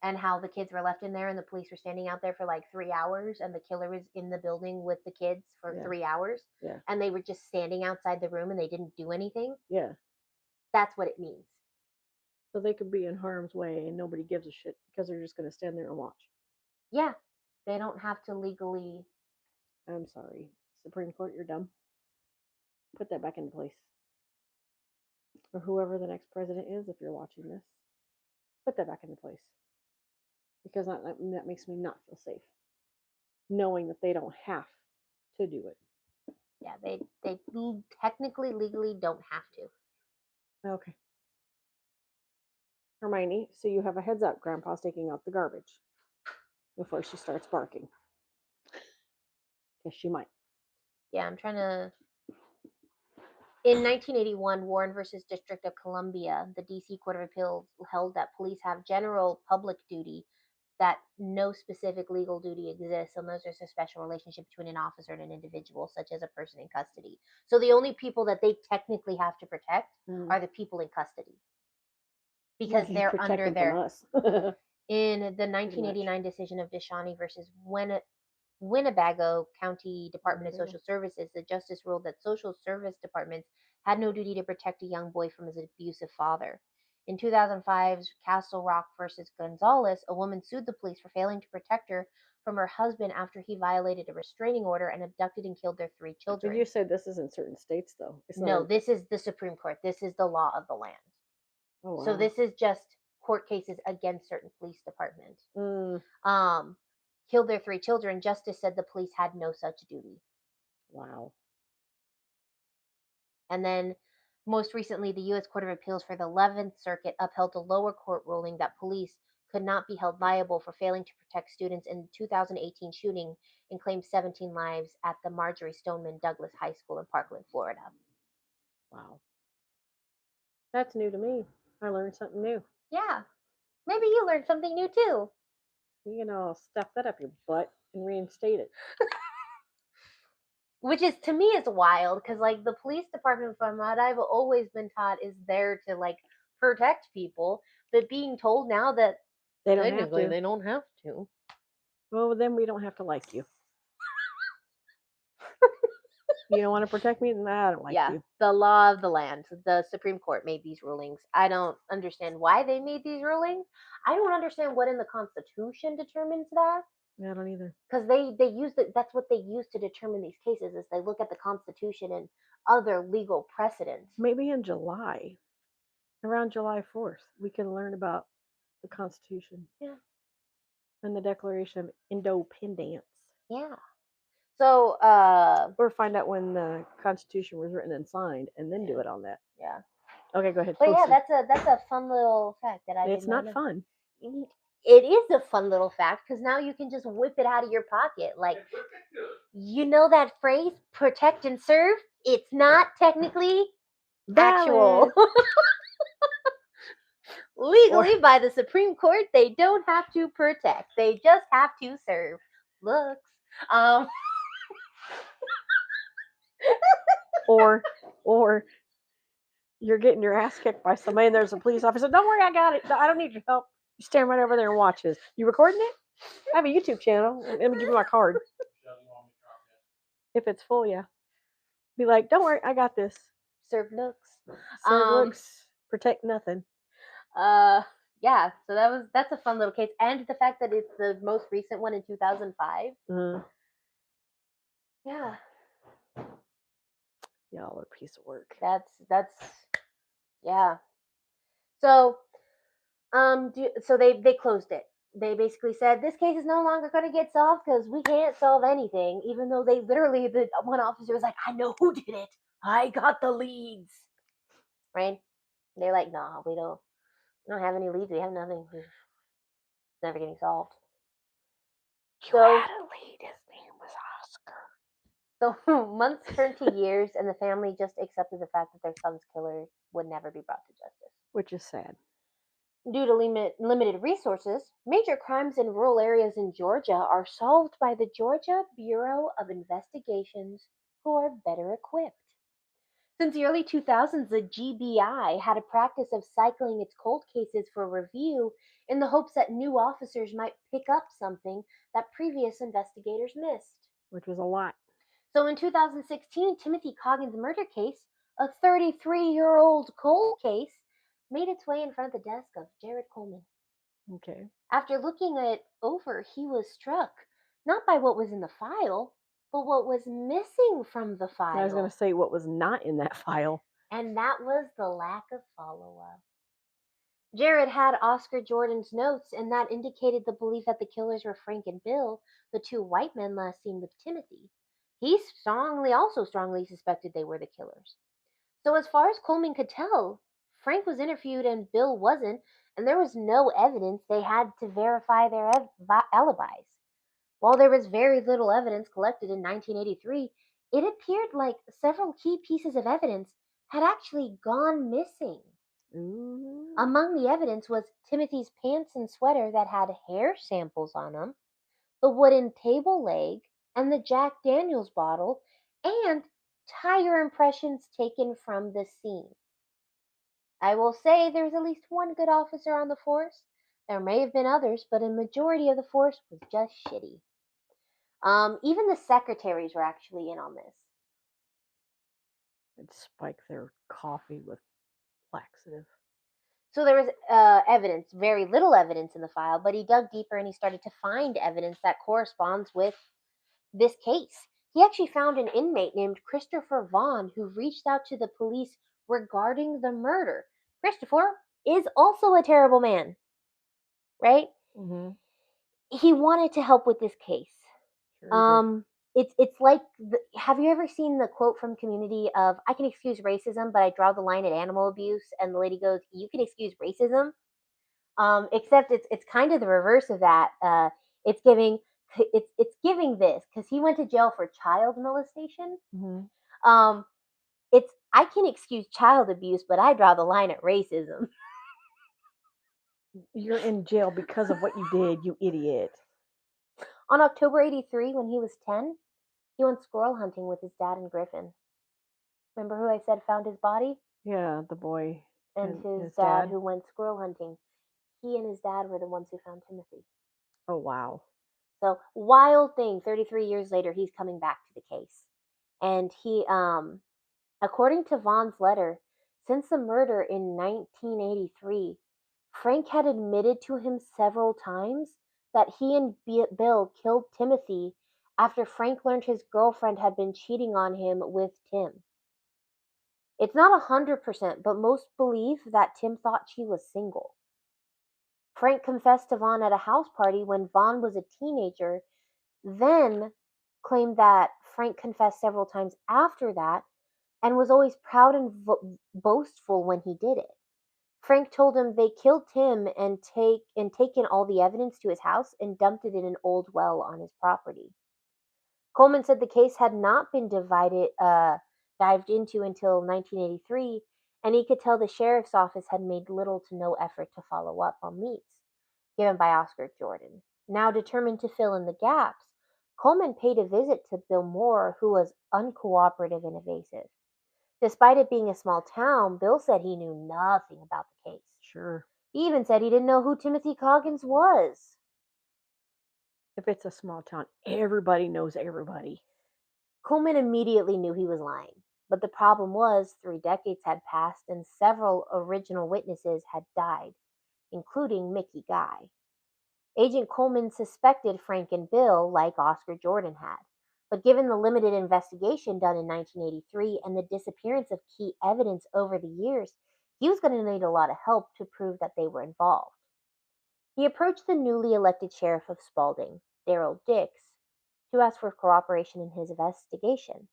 and how the kids were left in there and the police were standing out there for like 3 hours and the killer was in the building with the kids for Yeah. 3 hours Yeah. and they were just standing outside the room and they didn't do anything? Yeah. That's what it means. So they could be in harm's way and nobody gives a shit because they're just going to stand there and watch. Yeah, they don't have to legally. I'm sorry. Supreme Court, you're dumb. Put that back into place. Or whoever the next president is, if you're watching this, put that back into place. Because that makes me not feel safe, knowing that they don't have to do it. Yeah, they technically legally don't have to. Okay. Hermione, so you have a heads up, Grandpa's taking out the garbage before she starts barking. Because she might. Yeah, I'm trying to. In 1981, Warren versus District of Columbia, the D.C. Court of Appeals held that police have general public duty, that no specific legal duty exists unless there's a special relationship between an officer and an individual, such as a person in custody. So the only people that they technically have to protect are the people in custody. Because Okay, they're protect under them their. from us. In the 1989 decision of Deshani versus Winnebago County Department of Social Services, the justice ruled that social service departments had no duty to protect a young boy from his abusive father. In 2005's Castle Rock versus Gonzalez, a woman sued the police for failing to protect her from her husband after he violated a restraining order and abducted and killed their 3 children. But you said this is in certain states, though. It's not No, this is the Supreme Court. This is the law of the land. Oh, wow. So this is just court cases against certain police departments. Killed their 3 children. Justice said the police had no such duty. Wow. And then most recently, the U.S. Court of Appeals for the 11th Circuit upheld a lower court ruling that police could not be held liable for failing to protect students in the 2018 shooting and claimed 17 lives at the Marjorie Stoneman Douglas High School in Parkland, Florida. Wow. That's new to me. I learned something new. Yeah. Maybe you learned something new too. You know, stuff that up your butt and reinstate it. Which is, to me, is wild, because like the police department, from what I've always been taught, is there to like protect people, but being told now that They don't technically have to. they don't have to. Well, then we don't have to like you. You don't want to protect me? Then I don't like you. The law of the land. The Supreme Court made these rulings. I don't understand why they made these rulings. I don't understand what in the Constitution determines that. Yeah, I don't either. Because they use it. That's what they use to determine these cases. Is they look at the Constitution and other legal precedents. Maybe in July, around July 4th, we can learn about the Constitution. Yeah. And the Declaration of Independence. Yeah. So, or find out when the Constitution was written and signed, and then do it on that. Yeah. Okay, go ahead. But yeah, that's a fun little fact that I. It's not fun. It is a fun little fact because now you can just whip it out of your pocket. Like, you know that phrase, protect and serve? It's not technically actual. Legally, by the Supreme Court, they don't have to protect. They just have to serve. Looks. Or you're getting your ass kicked by somebody and there's a police officer. Don't worry, I got it. I don't need your help. You stand right over there and watch this. You recording it? I have a YouTube channel. Let me give you my card. If it's full, yeah. Be like, don't worry, I got this. Serve looks. Serve looks, protect nothing. Yeah, so that's a fun little case, and the fact that it's the most recent one in 2005. Yeah, Y'all are a piece of work. that's yeah. So so they closed it. They basically said this case is no longer going to get solved because we can't solve anything, even though they literally, the one officer was like, I know who did it. I got the leads. Right? They're like, no, we don't have any leads. We have nothing. It's never getting solved. You had a lead. His name was Oscar. So months turned to years, and the family just accepted the fact that their son's killer would never be brought to justice. Which is sad. Due to limited resources, major crimes in rural areas in Georgia are solved by the Georgia Bureau of Investigations, who are better equipped. Since the early 2000s, the GBI had a practice of cycling its cold cases for review in the hopes that new officers might pick up something that previous investigators missed. Which was a lot. So in 2016, Timothy Coggins' murder case, a 33-year-old cold case, made its way in front of the desk of Jared Coleman. Okay. After looking it over, he was struck not by what was in the file, but what was missing from the file. I was going to say what was not in that file. And that was the lack of follow-up. Jared had Oscar Jordan's notes, and that indicated the belief that the killers were Frank and Bill, the two white men last seen with Timothy. He also strongly suspected they were the killers. So as far as Coleman could tell, Frank was interviewed and Bill wasn't, and there was no evidence they had to verify their alibis. While there was very little evidence collected in 1983, it appeared like several key pieces of evidence had actually gone missing. Ooh. Among the evidence was Timothy's pants and sweater that had hair samples on them, the wooden table leg, and the Jack Daniels bottle, and tire impressions taken from the scene. I will say there's at least one good officer on the force. There may have been others, but a majority of the force was just shitty. Even the secretaries were actually in on this. I'd spike their coffee with laxative. So there was evidence, very little evidence in the file, but he dug deeper and he started to find evidence that corresponds with this case. He actually found an inmate named Christopher Vaughn who reached out to the police regarding the murder. Christopher is also a terrible man, right? Mm-hmm. He wanted to help with this case. Sure It's like have you ever seen the quote from Community of I can excuse racism, but I draw the line at animal abuse, and the lady goes, "You can excuse racism." Except it's kind of the reverse of that. It's giving it's giving this because he went to jail for child molestation. Mm-hmm. It's I can excuse child abuse, but I draw the line at racism. You're in jail because of what you did, you idiot. On October 83, when he was 10, he went squirrel hunting with his dad and Griffin. Remember who I said found his body? Yeah, the boy And his his dad dad who went squirrel hunting. He and his dad were the ones who found Timothy. Oh, wow. So, wild thing, 33 years later, he's coming back to the case. And he, according to Vaughn's letter, since the murder in 1983, Frank had admitted to him several times that he and Bill killed Timothy after Frank learned his girlfriend had been cheating on him with Tim. It's not 100%, but most believe that Tim thought she was single. Frank confessed to Vaughn at a house party when Vaughn was a teenager, then claimed that Frank confessed several times after that and was always proud and boastful when he did it. Frank told him they killed Tim and taken all the evidence to his house and dumped it in an old well on his property. Coleman said the case had not been dived into until 1983, and he could tell the sheriff's office had made little to no effort to follow up on leads given by Oscar Jordan. Now determined to fill in the gaps, Coleman paid a visit to Bill Moore, who was uncooperative and evasive. Despite it being a small town, Bill said he knew nothing about the case. Sure. He even said he didn't know who Timothy Coggins was. If it's a small town, everybody knows everybody. Coleman immediately knew he was lying, But the problem was 3 decades had passed and several original witnesses had died, including Mickey Guy. Agent Coleman suspected Frank and Bill like Oscar Jordan had. But given the limited investigation done in 1983 and the disappearance of key evidence over the years, he was going to need a lot of help to prove that they were involved. He approached the newly elected sheriff of Spalding, Darrell Dix, to ask for cooperation in his investigation.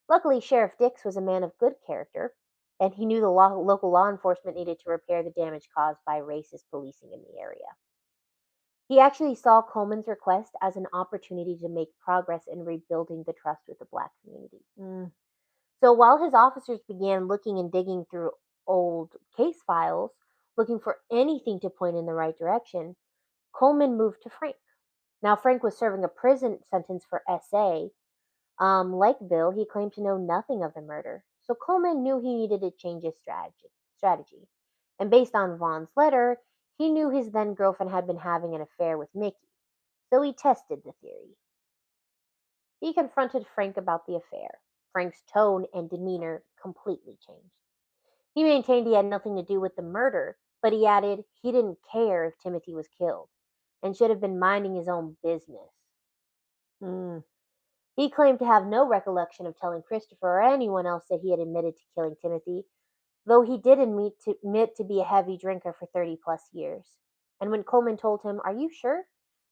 Luckily, Sheriff Dix was a man of good character, and he knew the local law enforcement needed to repair the damage caused by racist policing in the area. He actually saw Coleman's request as an opportunity to make progress in rebuilding the trust with the black community. Mm. So while his officers began looking and digging through old case files, looking for anything to point in the right direction, Coleman moved to Frank. Now, Frank was serving a prison sentence for SA. Like Bill, he claimed to know nothing of the murder. So Coleman knew he needed to change his strategy. And based on Vaughn's letter, he knew his then girlfriend had been having an affair with Mickey. So he tested the theory. He confronted Frank about the affair. Frank's tone and demeanor completely changed. He maintained he had nothing to do with the murder, but he added he didn't care if Timothy was killed and should have been minding his own business. Mm. He claimed to have no recollection of telling Christopher or anyone else that he had admitted to killing Timothy, though he did admit to be a heavy drinker for 30 plus years. And when Coleman told him, "Are you sure?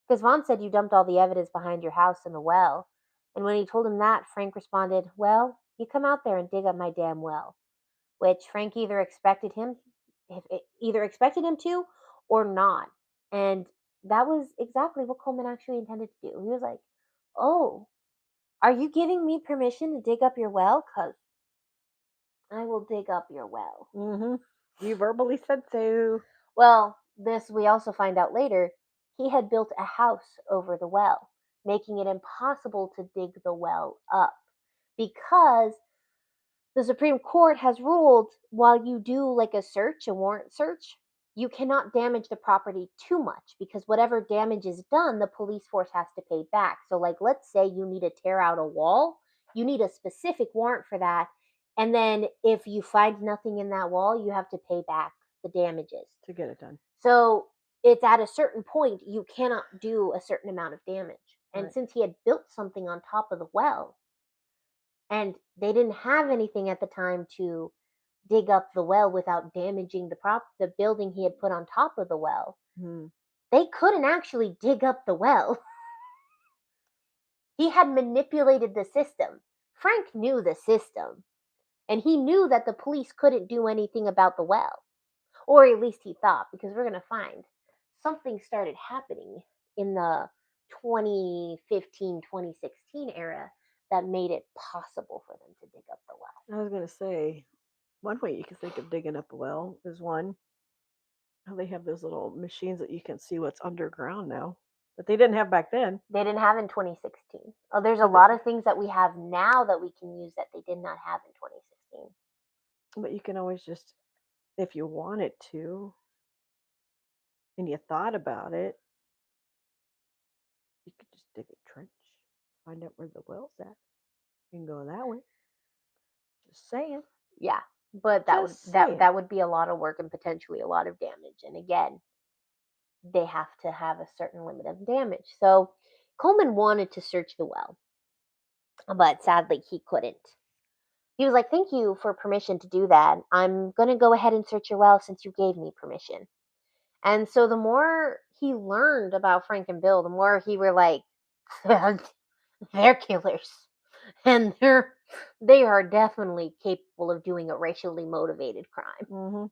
Because Vaughn said you dumped all the evidence behind your house in the well." And when he told him that, Frank responded, "Well, you come out there and dig up my damn well," which Frank either expected him to or not. And that was exactly what Coleman actually intended to do. He was like, "Oh, are you giving me permission to dig up your well? Because I will dig up your well." Mm-hmm. You verbally said so. Well, this we also find out later, he had built a house over the well, making it impossible to dig the well up because the Supreme Court has ruled while you do like a warrant search, you cannot damage the property too much because whatever damage is done, the police force has to pay back. So, like, let's say you need to tear out a wall, you need a specific warrant for that. And then if you find nothing in that wall, you have to pay back the damages. To get it done. So, it's at a certain point, you cannot do a certain amount of damage. And Right. since he had built something on top of the well, and they didn't have anything at the time to dig up the well without damaging the building he had put on top of the well. Mm. They couldn't actually dig up the well. He had manipulated the system. Frank knew the system, and he knew that the police couldn't do anything about the well. Or at least he thought, because we're going to find something started happening in the 2015-2016 era that made it possible for them to dig up the well. I was going to say, one way you can think of digging up a well is one, how they have those little machines that you can see what's underground now that they didn't have back then. They didn't have in 2016. Oh, there's a But, lot of things that we have now that we can use that they did not have in 2016. but you can always just, if you wanted to, and you thought about it, you could just dig a trench, find out where the well's at, and go that way. Just saying. Yeah, but that would Just that saying. that would be a lot of work and potentially a lot of damage. And again, they have to have a certain limit of damage. So Coleman wanted to search the well, but sadly he couldn't. He was like, "Thank you for permission to do that. I'm going to go ahead and search your well since you gave me permission." And so the more he learned about Frank and Bill, the more he were like, they're killers. And they are definitely capable of doing a racially motivated crime. Mm-hmm.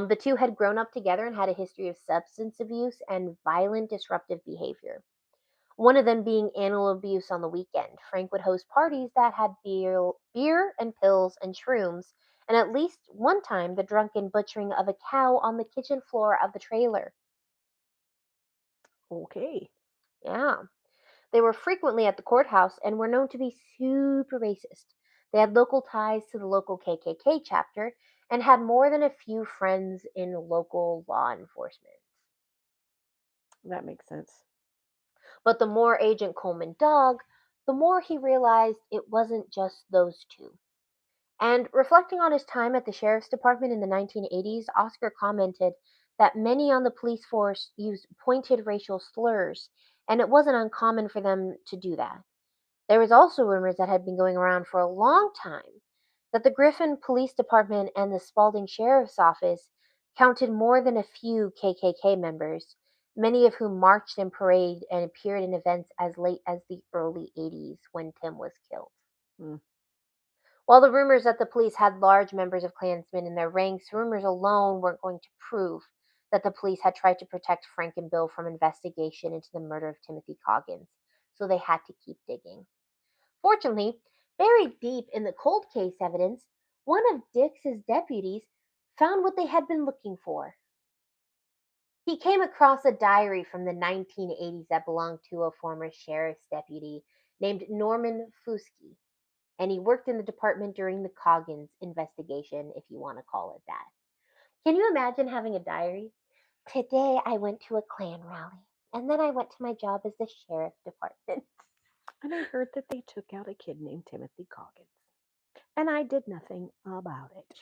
The two had grown up together and had a history of substance abuse and violent, disruptive behavior. One of them being animal abuse on the weekend. Frank would host parties that had beer and pills and shrooms, and at least one time the drunken butchering of a cow on the kitchen floor of the trailer. Okay. Yeah. They were frequently at the courthouse and were known to be super racist. They had local ties to the local KKK chapter and had more than a few friends in local law enforcement. That makes sense. But the more Agent Coleman dug, the more he realized it wasn't just those two. And reflecting on his time at the sheriff's department in the 1980s, Oscar commented that many on the police force used pointed racial slurs, and it wasn't uncommon for them to do that. There was also rumors that had been going around for a long time that the Griffin Police Department and the Spalding Sheriff's Office counted more than a few KKK members, many of whom marched and paraded and appeared in events as late as the early 80s when Tim was killed. Hmm. While the rumors that the police had large members of Klansmen in their ranks, rumors alone weren't going to prove that the police had tried to protect Frank and Bill from investigation into the murder of Timothy Coggins, so they had to keep digging. Fortunately, buried deep in the cold case evidence, one of Dix's deputies found what they had been looking for. He came across a diary from the 1980s that belonged to a former sheriff's deputy named Norman Fusky, and he worked in the department during the Coggins investigation, if you want to call it that. Can you imagine having a diary? Today I went to a Klan rally, and then I went to my job as the sheriff department. And I heard that they took out a kid named Timothy Coggins. And I did nothing about it.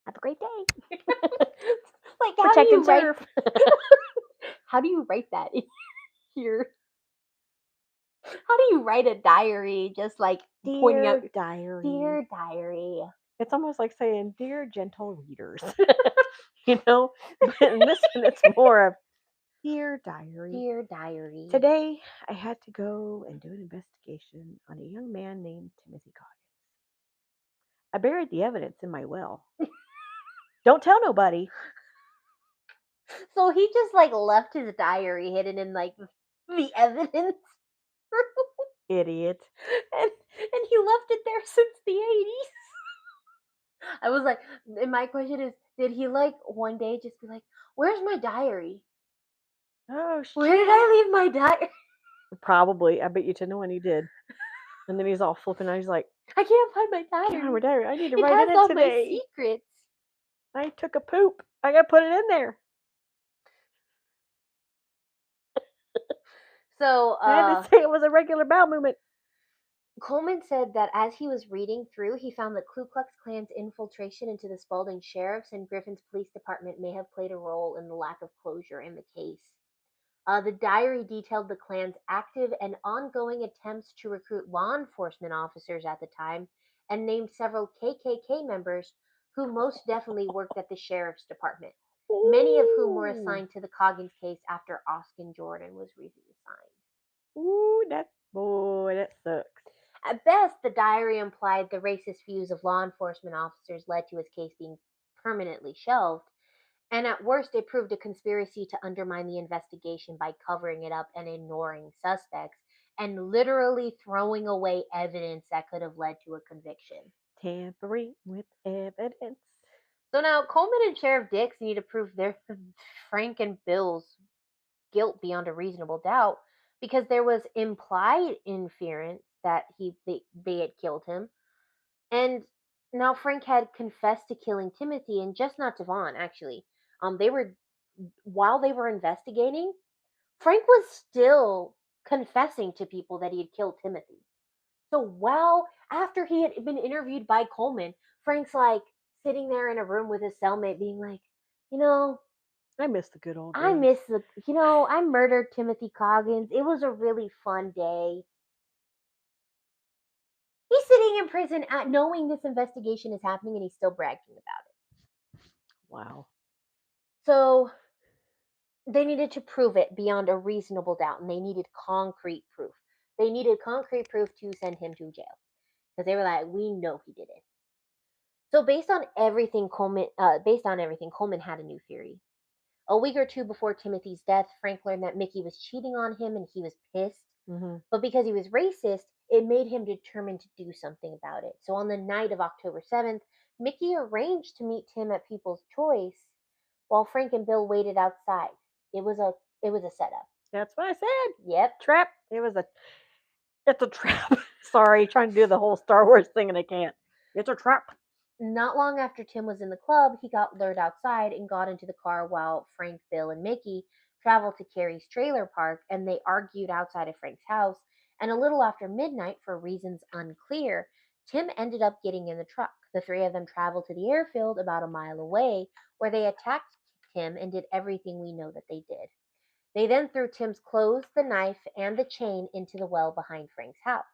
Have a great day. Like Protect and serve. how do you write that in here? How do you write a diary just like pointing out Dear diary. dear diary? It's almost like saying, dear gentle readers. But in this one, it's more of, dear diary. Dear diary. Today, I had to go and do an investigation on a young man named Timothy Coggins. I buried the evidence in my will. Don't tell nobody. So he just like left his diary hidden in like the evidence. Idiot. And he left it there since the 80s. I was like, and my question is, did he like one day just be like, "Where's my diary? Oh, Where did I leave my diary? Probably. I bet you to know when he did. And then he's all flipping out. He's like, I can't find my I can't find my diary. diary. I need to It write has it in all my today. secrets." I took a poop. I got to put it in there. So I had to say it was a regular bowel movement. Coleman said that as he was reading through, he found that Ku Klux Klan's infiltration into the Spalding Sheriff's and Griffin's police department may have played a role in the lack of closure in the case. The diary detailed the Klan's active and ongoing attempts to recruit law enforcement officers at the time and named several KKK members who most definitely worked at the sheriff's department, many of whom were assigned to the Coggins case after Oskin Jordan was reassigned. Ooh, that sucks. At best, the diary implied the racist views of law enforcement officers led to his case being permanently shelved, and at worst, it proved a conspiracy to undermine the investigation by covering it up and ignoring suspects and literally throwing away evidence that could have led to a conviction. Tampering with evidence. So now Coleman and Sheriff Dix need to prove their Frank and Bill's guilt beyond a reasonable doubt because there was implied inference that they had killed him. And now Frank had confessed to killing Timothy and just not Devon, actually. They were while they were investigating, Frank was still confessing to people that he had killed Timothy. So while after he had been interviewed by Coleman, Frank's like sitting there in a room with his cellmate being like, you know, I miss the good old days. I miss I murdered Timothy Coggins. It was a really fun day. He's sitting in prison knowing this investigation is happening and he's still bragging about it. Wow. So they needed to prove it beyond a reasonable doubt and they needed concrete proof. They needed concrete proof to send him to jail because they were like, we know he did it. So based on everything, Coleman had a new theory. A week or two before Timothy's death, Frank learned that Mickey was cheating on him and he was pissed. Mm-hmm. But because he was racist, it made him determined to do something about it. So on the night of October 7th, Mickey arranged to meet Tim at People's Choice while Frank and Bill waited outside. It was a setup. That's what I said. Yep. Trap. It's a trap. Sorry, trying to do the whole Star Wars thing and I can't. It's a trap. Not long after Tim was in the club, he got lured outside and got into the car while Frank, Bill, and Mickey traveled to Carrie's trailer park and they argued outside of Frank's house. And a little after midnight, for reasons unclear, Tim ended up getting in the truck. The three of them traveled to the airfield about a mile away, where they attacked Tim and did everything we know that they did. They then threw Tim's clothes, the knife, and the chain into the well behind Frank's house.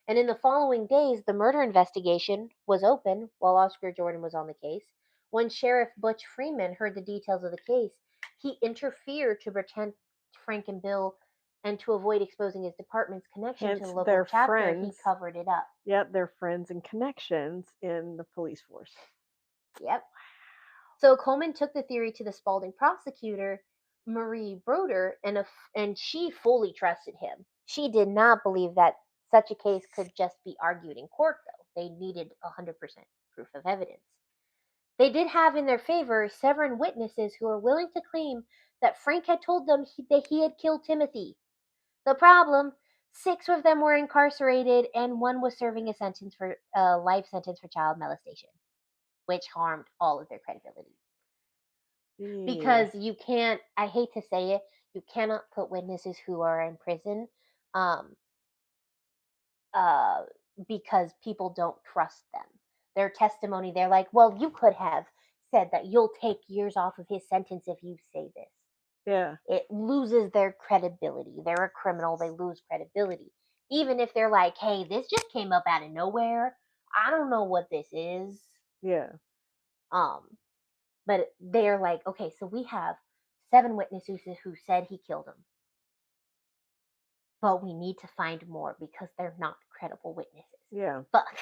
And in the following days, the murder investigation was open while Oscar Jordan was on the case. When Sheriff Butch Freeman heard the details of the case, he interfered to protect Frank and Bill, and to avoid exposing his department's connection to the Hence, local they're chapter, he friends. covered it up. Yep, they're friends and connections in the police force. Yep. So Coleman took the theory to the Spalding prosecutor, Marie Broder, and she fully trusted him. She did not believe that such a case could just be argued in court, though. They needed 100% proof of evidence. They did have in their favor several witnesses who were willing to claim that Frank had told them that he had killed Timothy. The problem: six of them were incarcerated, and one was serving a life sentence for child molestation, which harmed all of their credibility. Yeah. Because you can't, I hate to say it, you cannot put witnesses who are in prison, um, uh, because people don't trust them. Their testimony, they're like, well, you could have said that you'll take years off of his sentence if you say this. Yeah. It loses their credibility. They're a criminal, they lose credibility. Even if they're like, hey, this just came up out of nowhere. I don't know what this is. Yeah. Um, but they're like, okay, so we have 7 witnesses who said he killed him, but we need to find more because they're not credible witnesses. Yeah. Fuck.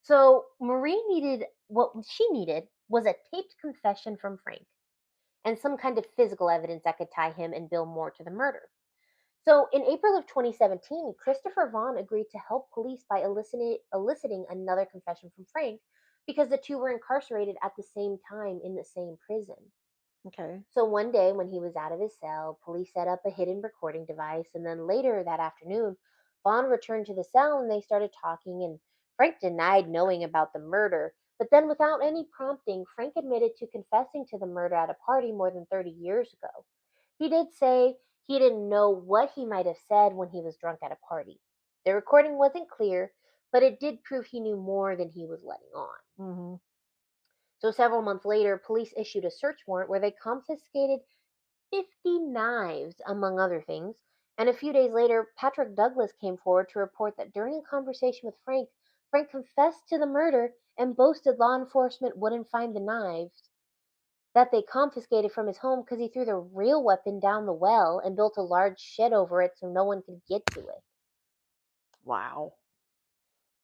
So Marie needed, what she needed was a taped confession from Frank and some kind of physical evidence that could tie him and Bill Moore to the murder. So in April of 2017, Christopher Vaughn agreed to help police by eliciting another confession from Frank, because the two were incarcerated at the same time in the same prison. Okay. So one day when he was out of his cell, police set up a hidden recording device, and then later that afternoon, Vaughn returned to the cell and they started talking, and Frank denied knowing about the murder. But then, without any prompting, Frank admitted to confessing to the murder at a party more than 30 years ago. He did say he didn't know what he might have said when he was drunk at a party. The recording wasn't clear, but it did prove he knew more than he was letting on. Mm-hmm. So several months later, police issued a search warrant where they confiscated 50 knives, among other things. And a few days later, Patrick Douglas came forward to report that during a conversation with Frank, Frank confessed to the murder and boasted law enforcement wouldn't find the knives that they confiscated from his home because he threw the real weapon down the well and built a large shed over it so no one could get to it. Wow.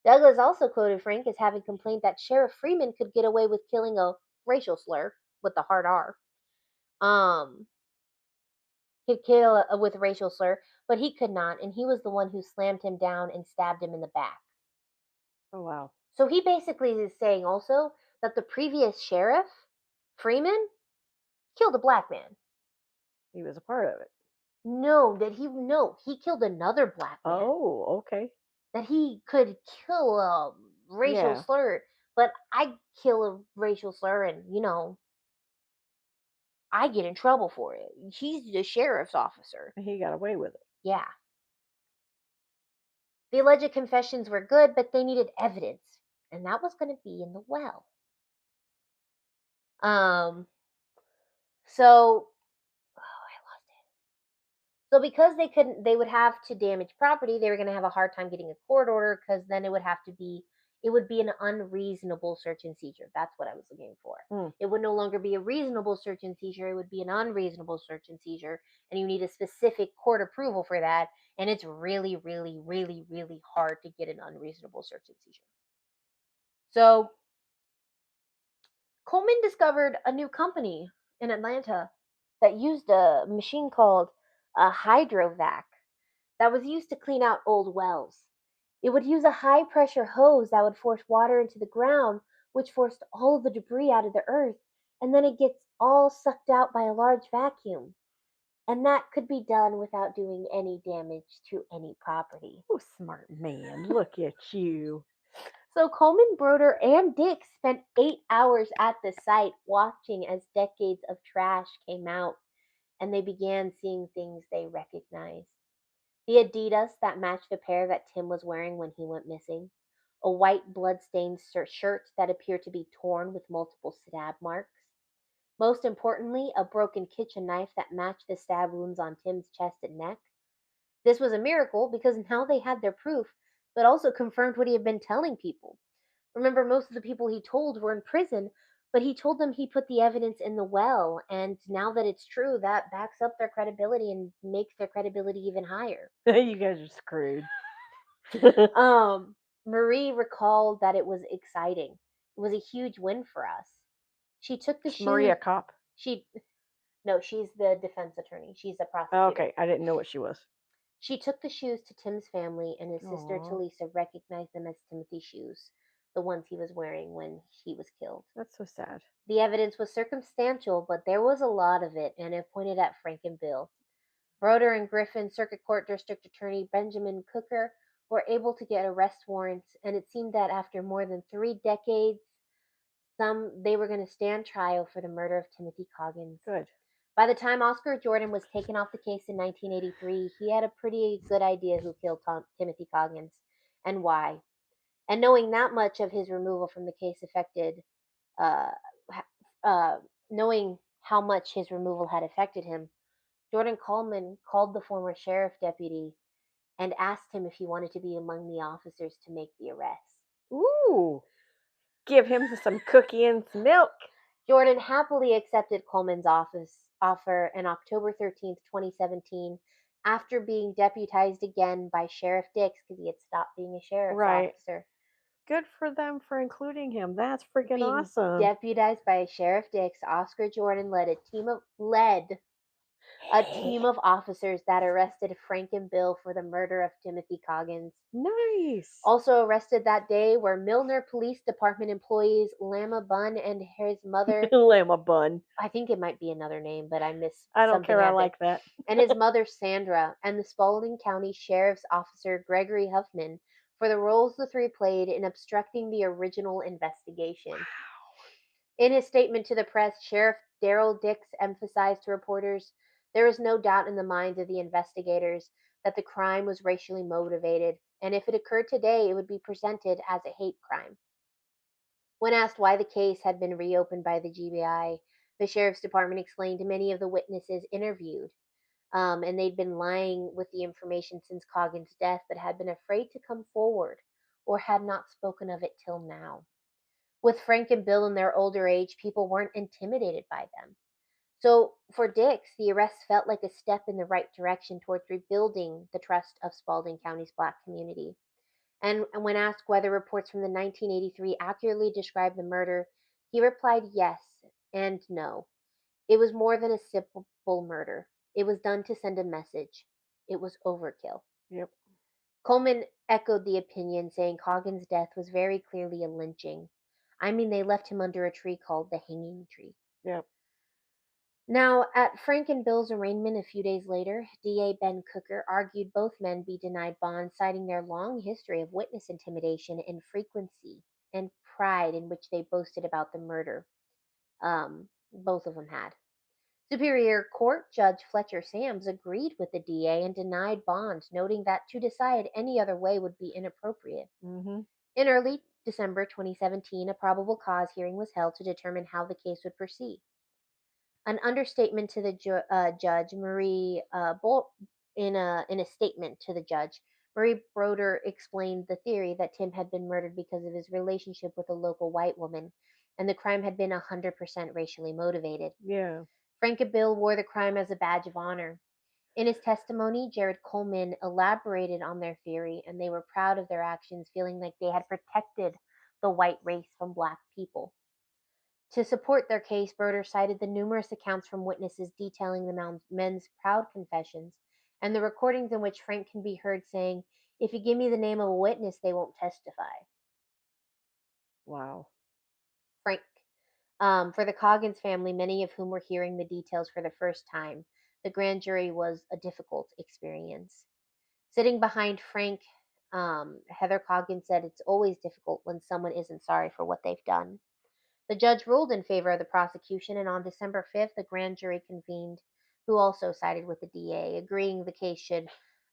Douglas also quoted Frank as having complained that Sheriff Freeman could get away with killing a racial slur with the hard R. Um, could kill with a racial slur, but he could not, and he was the one who slammed him down and stabbed him in the back. Oh, wow. So he basically is saying also that the previous sheriff, Freeman, killed a black man. He was a part of it. No, he killed another black man. Oh, okay. That he could kill a racial Yeah. slur, but I kill a racial slur and, I get in trouble for it. He's the sheriff's officer. He got away with it. Yeah. The alleged confessions were good, but they needed evidence, and that was going to be in the well. Um, so So because they would have to damage property, they were going to have a hard time getting a court order, because then it would be an unreasonable search and seizure. That's what I was looking for. Mm. It would no longer be a reasonable search and seizure. It would be an unreasonable search and seizure, and you need a specific court approval for that. And it's really, really, really, really hard to get an unreasonable search and seizure. So Coleman discovered a new company in Atlanta that used a machine called a hydrovac that was used to clean out old wells. It would use a high pressure hose that would force water into the ground, which forced all of the debris out of the earth, and then it gets all sucked out by a large vacuum. And that could be done without doing any damage to any property. Oh, smart man. Look at you. So Coleman, Broder, and Dick spent 8 hours at the site watching as decades of trash came out, and they began seeing things they recognized. The Adidas that matched the pair that Tim was wearing when he went missing. a white blood-stained shirt that appeared to be torn with multiple stab marks. Most importantly, a broken kitchen knife that matched the stab wounds on Tim's chest and neck. This was a miracle because now they had their proof, but also confirmed what he had been telling people. Remember, most of the people he told were in prison, but he told them he put the evidence in the well, and now that it's true, that backs up their credibility and makes their credibility even higher. You guys are screwed. Um, Marie recalled that it was exciting. It was a huge win for us. She took the Is Maria shoes. a cop? She No, she's the defense attorney. She's a Oh, prosecutor. okay, I didn't know what she was. She took the shoes to Tim's family, and his sister Aw, Talisa recognized them as Timothy's shoes, the ones he was wearing when he was killed. that's so sad. The evidence was circumstantial, but there was a lot of it, and it pointed at Frank and Bill. Broder and Griffin Circuit Court District Attorney Benjamin Cooker were able to get arrest warrants, and it seemed that after more than 3 decades, they were going to stand trial for the murder of Timothy Coggins. Good. By the time Oscar Jordan was taken off the case in 1983, he had a pretty good idea who killed Timothy Coggins and why. And knowing that much of his removal from the case uh, knowing how much his removal had affected him, Jordan Coleman called the former sheriff deputy and asked him if he wanted to be among the officers to make the arrest. Ooh, give him some cookie and some milk. Jordan happily accepted Coleman's offer on October 13th, 2017, after being deputized again by Sheriff Dix because he had stopped being a sheriff's Right. officer. Good for them for including him. That's freaking Being awesome. deputized by Sheriff Dix, Oscar Jordan led a team of officers that arrested Frank and Bill for the murder of Timothy Coggins. Nice. Also arrested that day were Milner Police Department employees Lama Bunn and his mother. Lama Bun. I think it might be another name, but I miss I don't something care. I at it. like that. And his mother Sandra, and the Spalding County Sheriff's Officer Gregory Huffman for the roles the three played in obstructing the original investigation. In his statement to the press, Sheriff Daryl Dix emphasized to reporters there is no doubt in the minds of the investigators that the crime was racially motivated, and if it occurred today, it would be presented as a hate crime. When asked why the case had been reopened by the GBI, the Sheriff's Department explained many of the witnesses interviewed, and they'd been lying with the information since Coggins' death, but had been afraid to come forward or had not spoken of it till now. With Frank and Bill in their older age, people weren't intimidated by them. So for Dix, the arrest felt like a step in the right direction towards rebuilding the trust of Spalding County's black community. And when asked whether reports from the 1983 accurately described the murder, he replied yes and no. It was more than a simple murder. It was done to send a message. It was overkill. Yep. Coleman echoed the opinion, saying Coggins' death was very clearly a lynching. I mean, they left him under a tree called the hanging tree. Yep. Now, at Frank and Bill's arraignment a few days later, DA Ben Cooker argued both men be denied bond, citing their long history of witness intimidation and frequency and pride in which they boasted about the murder. Both of them had. Superior Court Judge Fletcher Sams agreed with the DA and denied bond, noting that to decide any other way would be inappropriate. Mm-hmm. In early December 2017, a probable cause hearing was held to determine how the case would proceed. An understatement to the judge, in a statement to the judge, Marie Broder explained the theory that Tim had been murdered because of his relationship with a local white woman, and the crime had been 100% racially motivated. Yeah. Frank and Bill wore the crime as a badge of honor. In his testimony, Jared Coleman elaborated on their theory, and they were proud of their actions, feeling like they had protected the white race from black people. To support their case, Broder cited the numerous accounts from witnesses detailing the men's proud confessions and the recordings in which Frank can be heard saying, "If you give me the name of a witness, they won't testify." Wow. Frank. For the Coggins family, many of whom were hearing the details for the first time, the grand jury was a difficult experience. Sitting behind Frank, Heather Coggins said it's always difficult when someone isn't sorry for what they've done. The judge ruled in favor of the prosecution, and on December 5th, the grand jury convened, who also sided with the DA, agreeing the case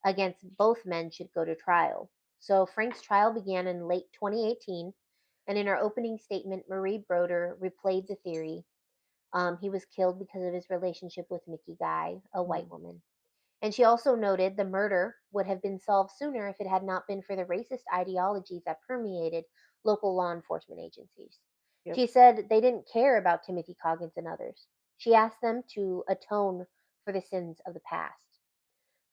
against both men should go to trial. So Frank's trial began in late 2018, and in her opening statement, Marie Broder replayed the theory. He was killed because of his relationship with Mickey Guy, a white Mm. woman. And she also noted the murder would have been solved sooner if it had not been for the racist ideologies that permeated local law enforcement agencies. Yep. She said they didn't care about Timothy Coggins and others. She asked them to atone for the sins of the past.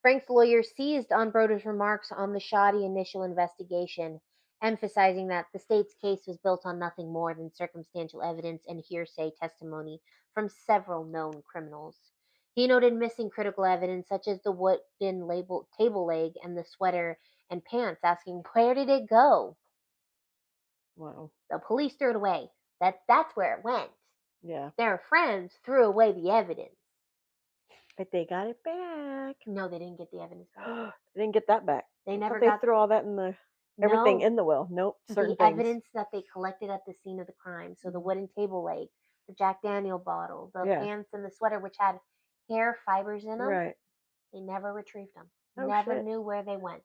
Frank's lawyer seized on Broder's remarks on the shoddy initial investigation, emphasizing that the state's case was built on nothing more than circumstantial evidence and hearsay testimony from several known criminals. He noted missing critical evidence such as the wooden label, table leg and the sweater and pants, asking, "Where did it go?" Wow. The police threw it away. That's where it went. Yeah. Their friends threw away the evidence. But they got it back. No, they didn't get the evidence back. They didn't get that back. They I never thought they got threw all that in the everything no. in the will. Nope. The Certain things. evidence that they collected at the scene of the crime. So the Mhm. wooden table leg, the Jack Daniel bottle, the Yeah. pants and the sweater, which had hair fibers in them, Right. they never retrieved them. Oh Never shit. knew where they went.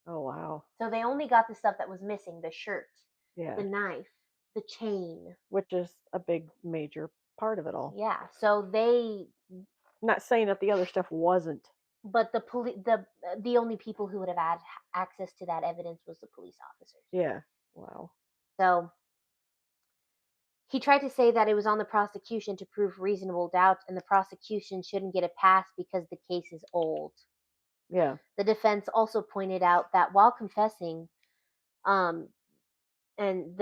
Oh wow. So they only got the stuff that was missing: the shirt, the Yeah. knife, the chain. Which is a big major part of it all. Yeah. So they, Not saying that the other stuff wasn't. but the only people who would have had access to that evidence was the police officers. Yeah. Wow. So he tried to say that it was on the prosecution to prove reasonable doubt, and the prosecution shouldn't get a pass because the case is old. Yeah. The defense also pointed out that while confessing, um, and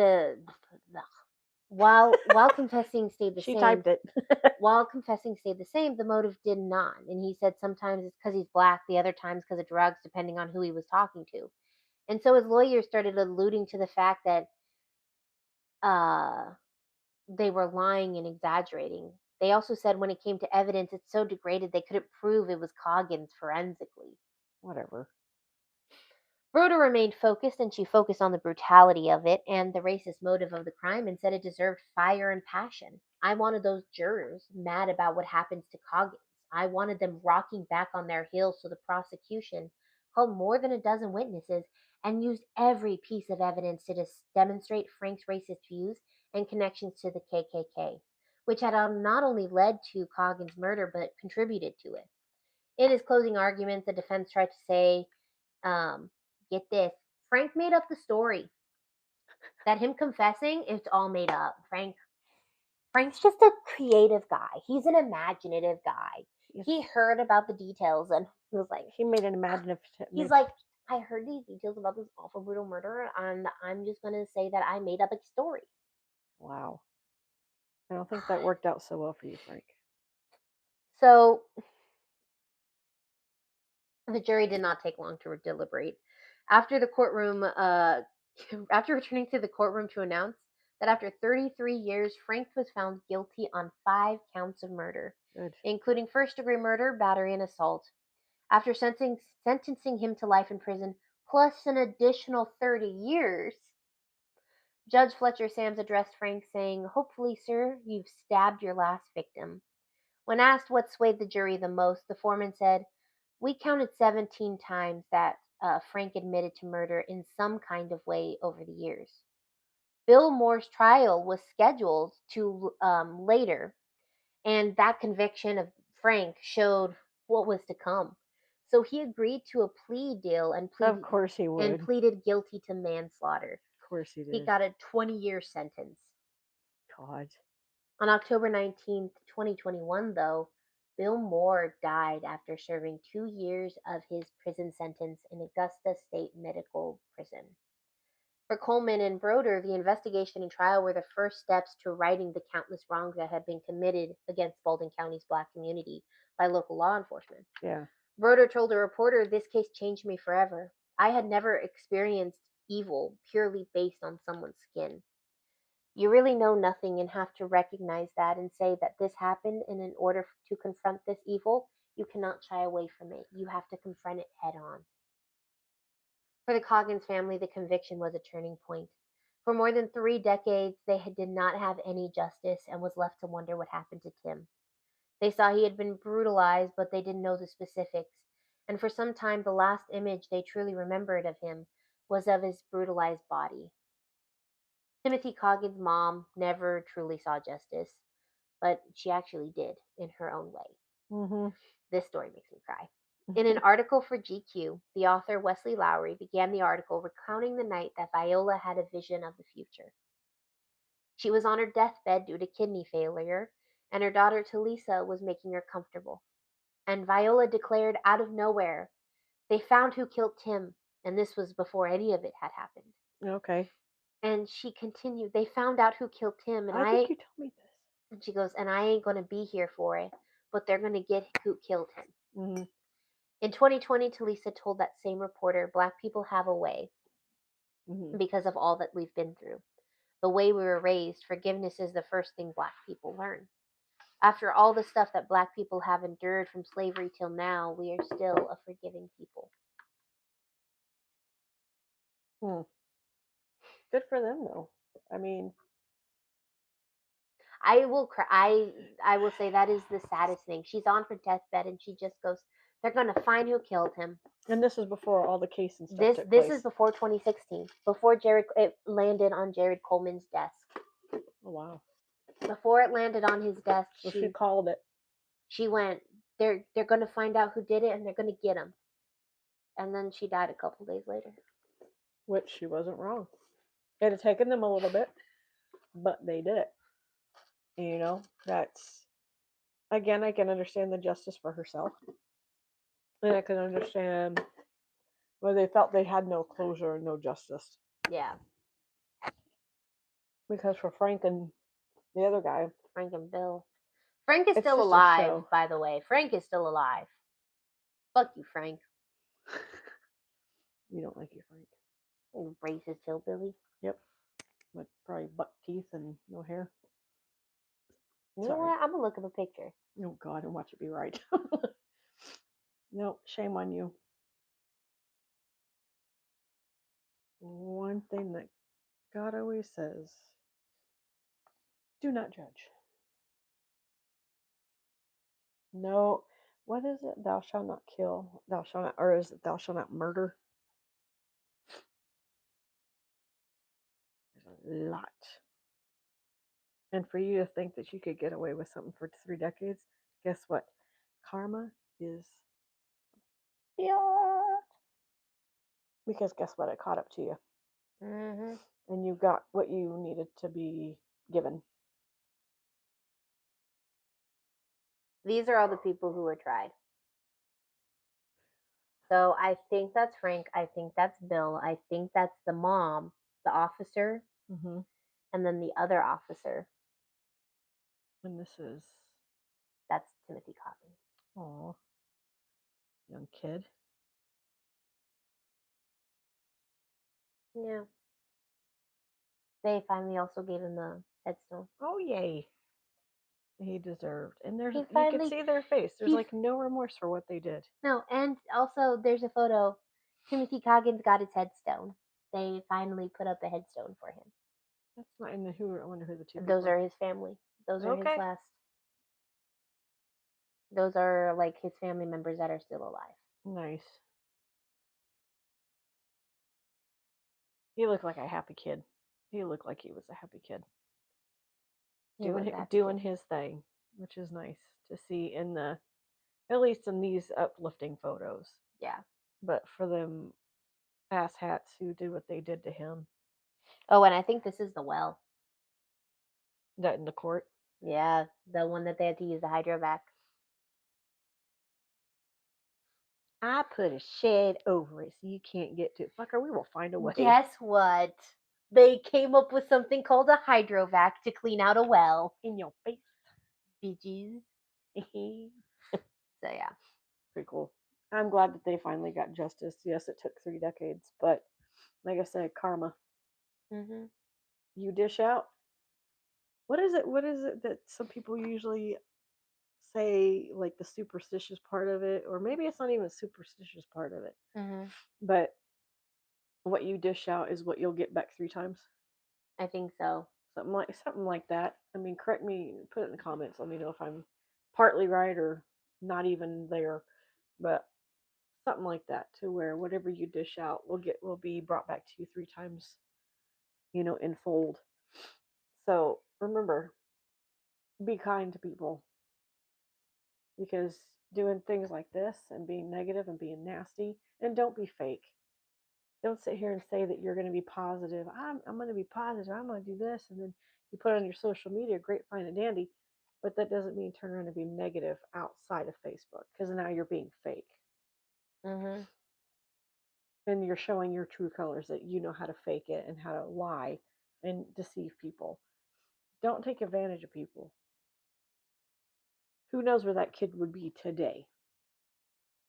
while confessing stayed the She same, typed it. the motive did not. And he said sometimes it's because he's black, the other times because of drugs, depending on who he was talking to. And so his lawyer started alluding to the fact that uh, they were lying and exaggerating. They also said when it came to evidence, it's so degraded they couldn't prove it was Coggins forensically. Whatever. Broder remained focused, and she focused on the brutality of it and the racist motive of the crime and said it deserved fire and passion. I wanted those jurors mad about what happens to Coggins. I wanted them rocking back on their heels, so the prosecution called more than a dozen witnesses and used every piece of evidence to demonstrate Frank's racist views and connections to the KKK, which had not only led to Coggins' murder but contributed to it. In his closing argument, the defense tried to say, um, get this, Frank made up the story. That him confessing, it's all made up. Frank's just a creative guy. He's an imaginative guy. Yes. He heard about the details and he was like, He made an imaginative. he's like, I heard these details about this awful brutal murder, and I'm just gonna say that I made up a story. Wow. I don't think that worked out so well for you, Frank. So the jury did not take long to deliberate. After the courtroom, after returning to the courtroom to announce that after 33 years, Frank was found guilty on 5 counts of murder, Good. including first-degree murder, battery, and assault. After sentencing him to life in prison plus an additional 30 years, Judge Fletcher Sams addressed Frank, saying, "Hopefully, sir, you've stabbed your last victim." When asked what swayed the jury the most, the foreman said, "We counted 17 times that Frank admitted to murder in some kind of way over the years." Bill Moore's trial was scheduled to later, and that conviction of Frank showed what was to come. So he agreed to a plea deal and Of course he would. pleaded guilty to manslaughter. Of course he He did. got a 20-year sentence. God. On October 19th, 2021, though, Bill Moore died after serving 2 years of his prison sentence in Augusta State Medical Prison. For Coleman and Broder, the investigation and trial were the first steps to righting the countless wrongs that had been committed against Spalding County's black community by local law enforcement. Yeah. Broder told a reporter, "This case changed me forever. I had never experienced evil purely based on someone's skin. You really know nothing and have to recognize that and say that this happened, and in order to confront this evil, you cannot shy away from it. You have to confront it head on." For the Coggins family, the conviction was a turning point. For more than 3 decades, they did not have any justice and was left to wonder what happened to Tim. They saw he had been brutalized, but they didn't know the specifics. And for some time, the last image they truly remembered of him was of his brutalized body. Timothy Coggins' mom never truly saw justice, but she actually did in her own way. Mm-hmm. This story makes me cry. In an article for GQ, the author Wesley Lowery began the article recounting the night that Viola had a vision of the future. She was on her deathbed due to kidney failure, and her daughter Talisa was making her comfortable. And Viola declared out of nowhere, "They found who killed Tim," and this was before any of it had happened. Okay. And she continued, "They found out who killed Tim, and I think you told me this. and she goes, and I ain't gonna be here for it, but they're gonna get who killed him." Mm-hmm. In 2020, Talisa told that same reporter, "Black people have a way Mm-hmm. because of all that we've been through. The way we were raised, forgiveness is the first thing Black people learn. After all the stuff that Black people have endured from slavery till now, we are still a forgiving people." Hmm. Good for them, though. I mean, I will cry. I will say that is the saddest thing. She's on her deathbed and she just goes, "They're gonna find who killed him." and this is before all the case and stuff This took this place. is before 2016, before Jared it landed on Jared Coleman's desk. Oh, wow. Before it landed on his desk, So she called it. she went, "They're gonna find out who did it and they're gonna get him." And then she died a couple days later. Which she wasn't wrong. It had taken them a little bit, but they did it. You know, that's, again, I can understand the justice for herself. And I can understand where they felt they had no closure and no justice. Yeah, Because for Frank and the other guy, Frank and Bill. Frank is it's still just a alive, show. by the way. Frank is still alive. Fuck you, Frank. You don't like your Frank. You racist hillbilly. Yep. With probably buck teeth and no hair. You know Sorry. what? I'm gonna look up a picture. Oh, God, and watch it be right. No, shame on you. One thing that God always says, do not judge. No, what is it? Thou shalt not kill. Thou shalt not, or is it thou shalt not murder? There's a lot. And for you to think that you could get away with something for 3 decades, guess what? Karma is, yeah. Because guess what? It caught up to you. Mm-hmm. And you got what you needed to be given. These are all the people who were tried. So I think that's Frank. I think that's Bill. I think that's the mom, the officer, Mm-hmm. and then the other officer. And this is, That's Timothy Coggins. oh, young kid. Yeah. They finally also gave him the headstone. Oh, yay. He deserved. And there's, He you could finally see their face. There's he- like no remorse for what they did. No, and also there's a photo. Timothy Coggins got his headstone. They finally put up a headstone for him. That's not in the who. I wonder who the two Those people are his family. Those are his Okay. last. Those are like his family members that are still alive. Nice. He looked like a happy kid. He looked like he was a happy kid. Doing his thing, which is nice to see in the, at least in these uplifting photos. Yeah. But for them ass hats who did what they did to him, Oh, and I think this is the well. that in the court. Yeah, the one that they had to use the hydrovac. I put a shed over it so you can't get to it. Fucker, we will find a way. Guess what? They came up with something called a hydrovac to clean out a well. In your face. Bitches. So yeah. Pretty cool. I'm glad that they finally got justice. Yes, it took 3 decades, but like I said, karma. Mm-hmm. You dish out. What is it? What is it that some people usually say, like the superstitious part of it, or maybe it's not even a superstitious part of it, Mm-hmm. but what you dish out is what you'll get back 3 times. I think so. Something like that. I mean, correct me, put it in the comments. Let me know if I'm partly right or not even there. But something like that, to where whatever you dish out will be brought back to you 3 times, in fold. So remember, be kind to people, because doing things like this and being negative and being nasty, and don't be fake. Don't sit here and say that you're going to be positive. I'm going to be positive. I'm going to do this. And then you put it on your social media, great, fine, and dandy. But that doesn't mean turn around and be negative outside of Facebook, because now you're being fake. Mm-hmm. And you're showing your true colors, that you know how to fake it and how to lie and deceive people. Don't take advantage of people. Who knows where that kid would be today?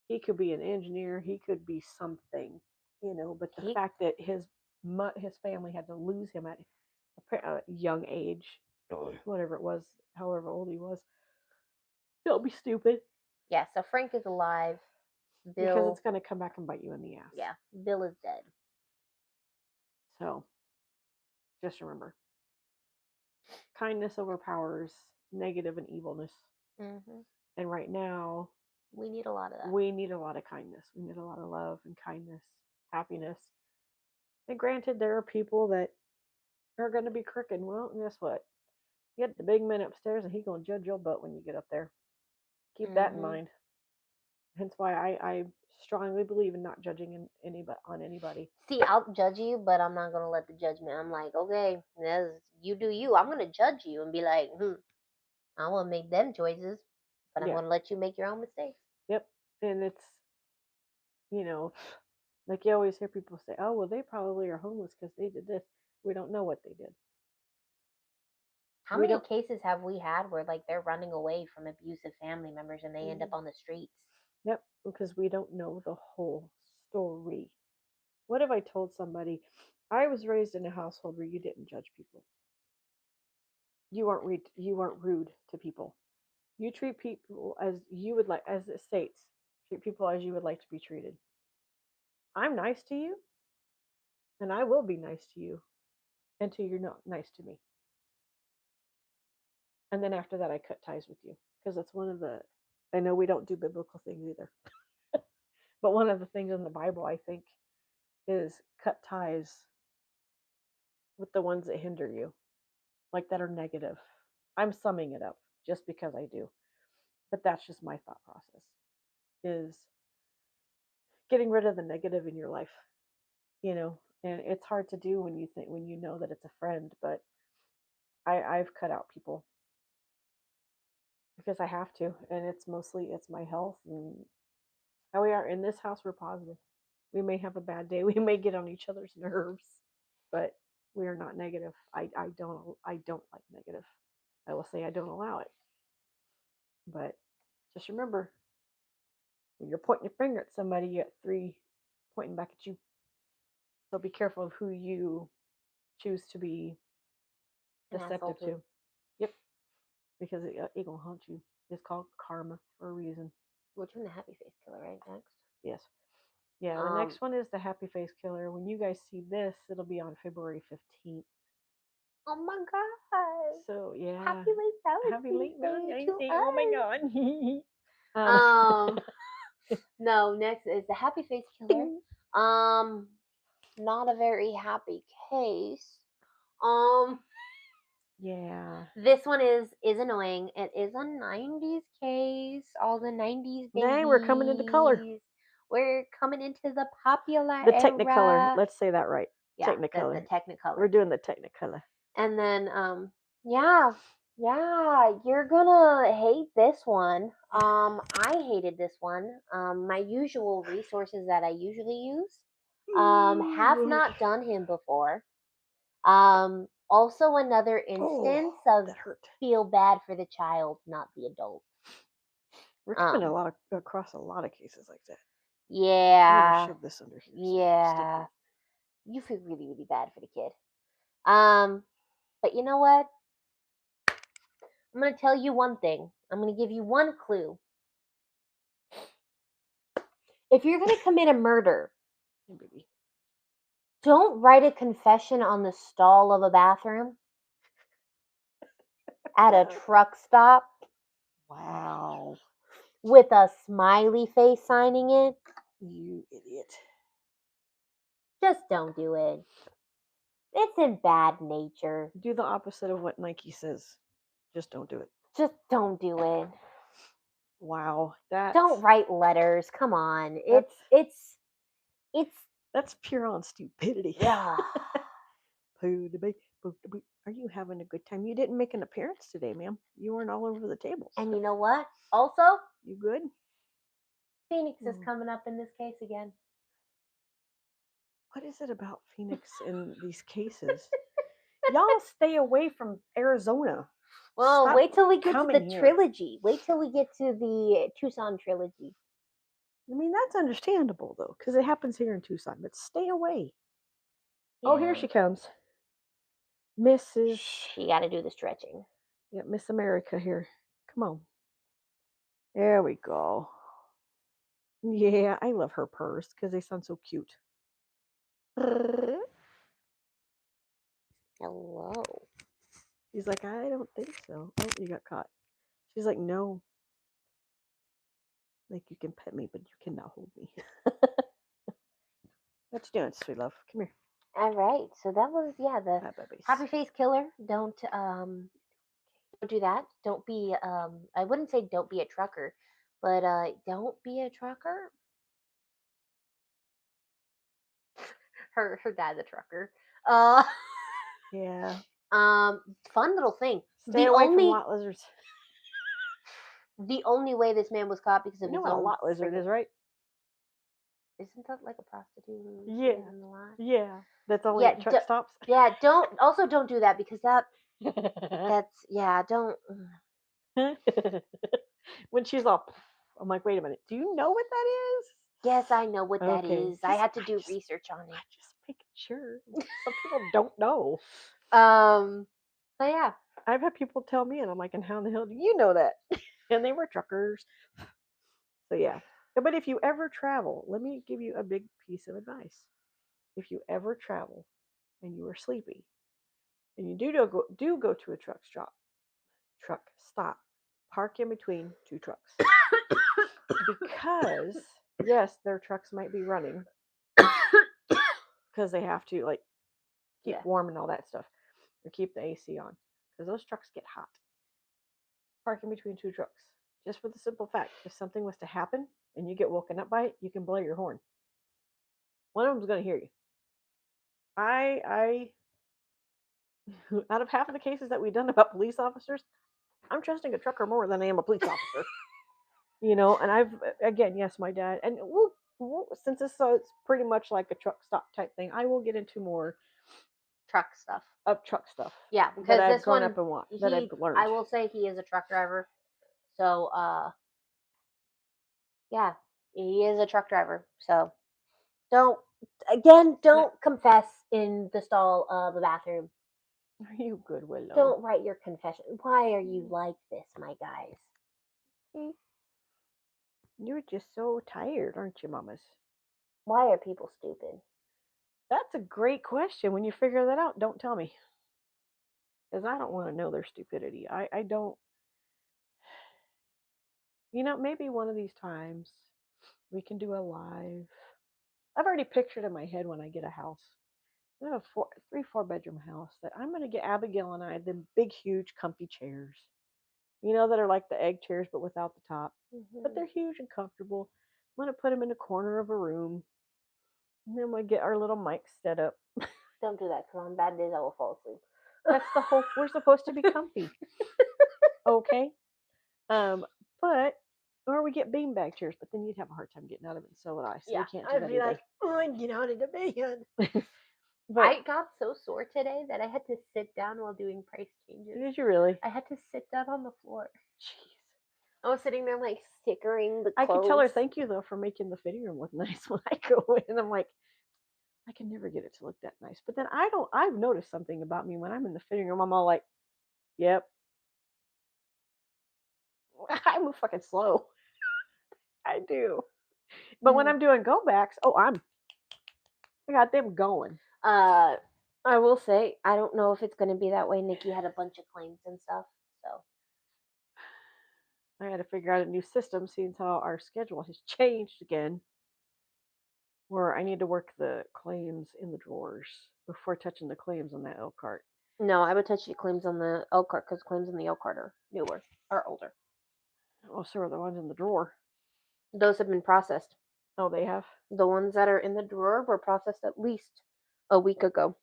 He could be an engineer. He could be something, But the He, fact that his family had to lose him at a young age, whatever it was, however old he was, don't be stupid, yeah, so Frank is alive. because it's Bill, going to come back and bite you in the ass. yeah, Bill is dead. So just remember, kindness overpowers negative and evilness. Mm-hmm. And right now, We need a lot of that. we need a lot of kindness. We need a lot of love and kindness, happiness. And granted, there are people that are going to be crooked. Well, guess what? You got the big man upstairs, and he's going to judge your butt when you get up there. Keep that in Mm-hmm. mind. Hence why I strongly believe in not judging on anybody. See, I'll judge you, but I'm not gonna let the judgment. I'm like, okay, you do you. I'm gonna judge you and be like, I want to make them choices, but I'm Yeah. gonna let you make your own mistakes. Yep. And it's, you know, like you always hear people say, oh, well, they probably are homeless because they did this. We don't know what they did. How We many don't. cases have we had where like they're running away from abusive family members and they end up Mm, on the streets? yep. Because we don't know the whole story. What if I told somebody, I was raised in a household where you didn't judge people? You weren't rude to people. You treat people as you would like, as it states, treat people as you would like to be treated. I'm nice to you, and I will be nice to you until you're not nice to me. And then after that, I cut ties with you, because that's one of the. I know we don't do biblical things either, but one of the things in the Bible, I think, is cut ties with the ones that hinder you, like that are negative. I'm summing it up just because I do, but that's just my thought process. Is getting rid of the negative in your life, and it's hard to do when you know that it's a friend, but I've cut out people because I have to, and it's my health and how we are in this house. We're positive. We may have a bad day. We may get on each other's nerves, but we are not negative. I don't like negative. I will say I don't allow it. But just remember, when you're pointing your finger at somebody, you got three pointing back at you. So be careful of who you choose to be An asshole deceptive too. to. Yep, because it gonna haunt you. It's called karma for a reason. We're doing the happy face killer right next. Yes. Yeah, the Um, next one is the happy face killer. When you guys see this, it'll be on February 15th. oh my god. So yeah, Happy late happy Valentine's late Day Valentine's to Day. Oh my us. god. Um, no, next is the happy face killer. Ding. Um, not a very happy case. Um, Yeah. this one is annoying. It is a 90s case. All the 90s Nay, we're coming into color. babies. We're coming into the popular The Technicolor. era. Let's say that right. Yeah, the Technicolor. Technicolor. We're doing the Technicolor. And then yeah, yeah, you're gonna hate this one. I hated this one. My usual resources that I usually use have not done him before. Also another Oh, instance of that hurt. feel bad for the child, not the adult. We're coming Um, across a lot of cases like that. I'm gonna yeah, shove this under here so you can stick yeah, with. you feel really, really bad for the kid. Um, but you know what? I'm gonna tell you one thing. I'm gonna give you one clue. If you're gonna commit a murder, Hey, baby. don't write a confession on the stall of a bathroom at a truck stop Wow. with a smiley face signing it. You idiot. Just don't do it. It's in bad nature. Do the opposite of what Nike says. Just don't do it. Just don't do it. Wow, Don't write letters. Come on. that's It's that's pure on stupidity. yeah. Are you having a good time? You didn't make an appearance today, ma'am. You weren't all over the tables. And you know what? Also, You good? Phoenix is Hmm. coming up in this case again. What is it about Phoenix in these cases? Y'all stay away from Arizona. Well, Stop wait till we get to the coming here. trilogy. Wait till we get to the Tucson trilogy. I mean, that's understandable though, because it happens here in Tucson. But stay away. Oh, here she comes, Mrs. She got to do the stretching. Yeah, Miss America here. Come on. There we go. Yeah, I love her purrs because they sound so cute. Hello. He's like, I don't think so. Oh, you got caught. She's like, no. Like, you can pet me, but you cannot hold me. What you doing, sweet love? Come here. All right. So that was the Hi, babies. happy face killer. Don't do that. Don't be I wouldn't say don't be a trucker, but don't be a trucker. Her dad's a trucker. Uh Yeah. fun little thing. Stay away from lot lizards. The only way this man was caught because of You know his what a own lot lizard is, right? Isn't that like a prostitute who Yeah. stays in the lot? Yeah. That's only at truck stops. Yeah, don't do that because don't. When she's all, I'm like, wait a minute. Do you know what that is? Yes, I know what that Okay. is. I had to do research on it. I just making sure. Some people don't know. So yeah. I've had people tell me, and I'm like, and how in the hell do you know that? And they were truckers. So yeah. But if you ever travel, let me give you a big piece of advice. If you ever travel and you are sleepy, and you do go to a truck stop, park in between two trucks, because yes, their trucks might be running because they have to like keep warm and all that stuff, or keep the AC on because those trucks get hot. Park in between two trucks, just for the simple fact if something was to happen and you get woken up by it, you can blow your horn. One of them's going to hear you. I out of half of the cases that we've done about police officers, I'm trusting a trucker more than I am a police officer. And I've again, yes, my dad, and since it's pretty much like a truck stop type thing, I will get into more truck stuff. Truck stuff. Yeah, because that I've this grown one up and that I've learned. I will say he is a truck driver. So yeah, he is a truck driver. So don't confess in the stall of the bathroom. Are you good, Willow? Don't write your confession. Why are you like this, my guys? You're just so tired, aren't you, mamas? Why are people stupid? That's a great question. When you figure that out, don't tell me. Because I don't want to know their stupidity. I don't. Maybe one of these times we can do a live. I've already pictured in my head when I get a house. I have a 4 bedroom house that I'm going to get Abigail and I the big, huge, comfy chairs. That are like the egg chairs but without the top. Mm-hmm. But they're huge and comfortable. I'm going to put them in the corner of a room. And then we get our little mics set up. Don't do that because on bad days I will fall asleep. That's the whole. We're supposed to be comfy. Okay. But or we get beanbag chairs, but then you'd have a hard time getting out of it. And so would I. So we can't do that either. oh, get out of the bed. But I got so sore today that I had to sit down while doing price changes. Did you really? I had to sit down on the floor. Jeez. I was sitting there like stickering the clothes. I can tell her thank you though for making the fitting room look nice when I go in. I'm like, I can never get it to look that nice. But then I've noticed something about me when I'm in the fitting room. I'm all like, yep. I move fucking slow. I do. But when I'm doing go backs, I got them going. I will say, I don't know if it's going to be that way. Nikki had a bunch of claims and stuff, so I had to figure out a new system, seeing how our schedule has changed again. Or I need to work the claims in the drawers before touching the claims on that elk cart. No, I would touch the claims on the elk cart because claims on the elk cart are newer or older. Oh, so are the ones in the drawer. Those have been processed. Oh, they have? The ones that are in the drawer were processed at least a week ago.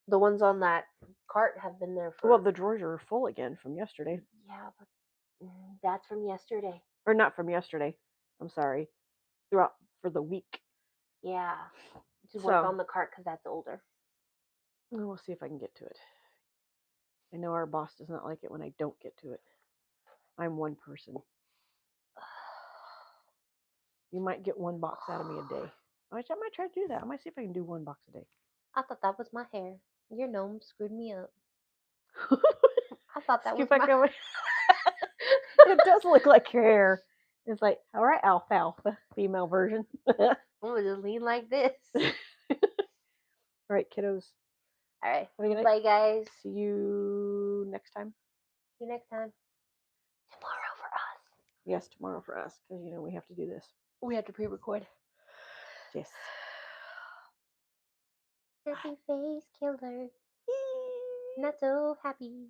The ones on that cart have been there for. Well, the drawers are full again from yesterday. Yeah, but that's from yesterday. Or not from yesterday. I'm sorry. Throughout for the week. Yeah, to work So, on the cart because that's older. we'll see if I can get to it. I know our boss does not like it when I don't get to it. I'm one person. You might get one box out of me a day. I might try to do that. I might see if I can do one box a day. I thought that was my hair. Your gnome screwed me up. I thought that was Scoop back my. over. It does look like your hair. It's like, all right, alfalfa, female version. All I'm gonna just lean like this. right, kiddos. All right, Have a good night. bye guys. See you next time. See you next time. Tomorrow for us. Yes, tomorrow for us, because we have to do this. We have to pre-record. Yes. Happy face killer. Not so happy.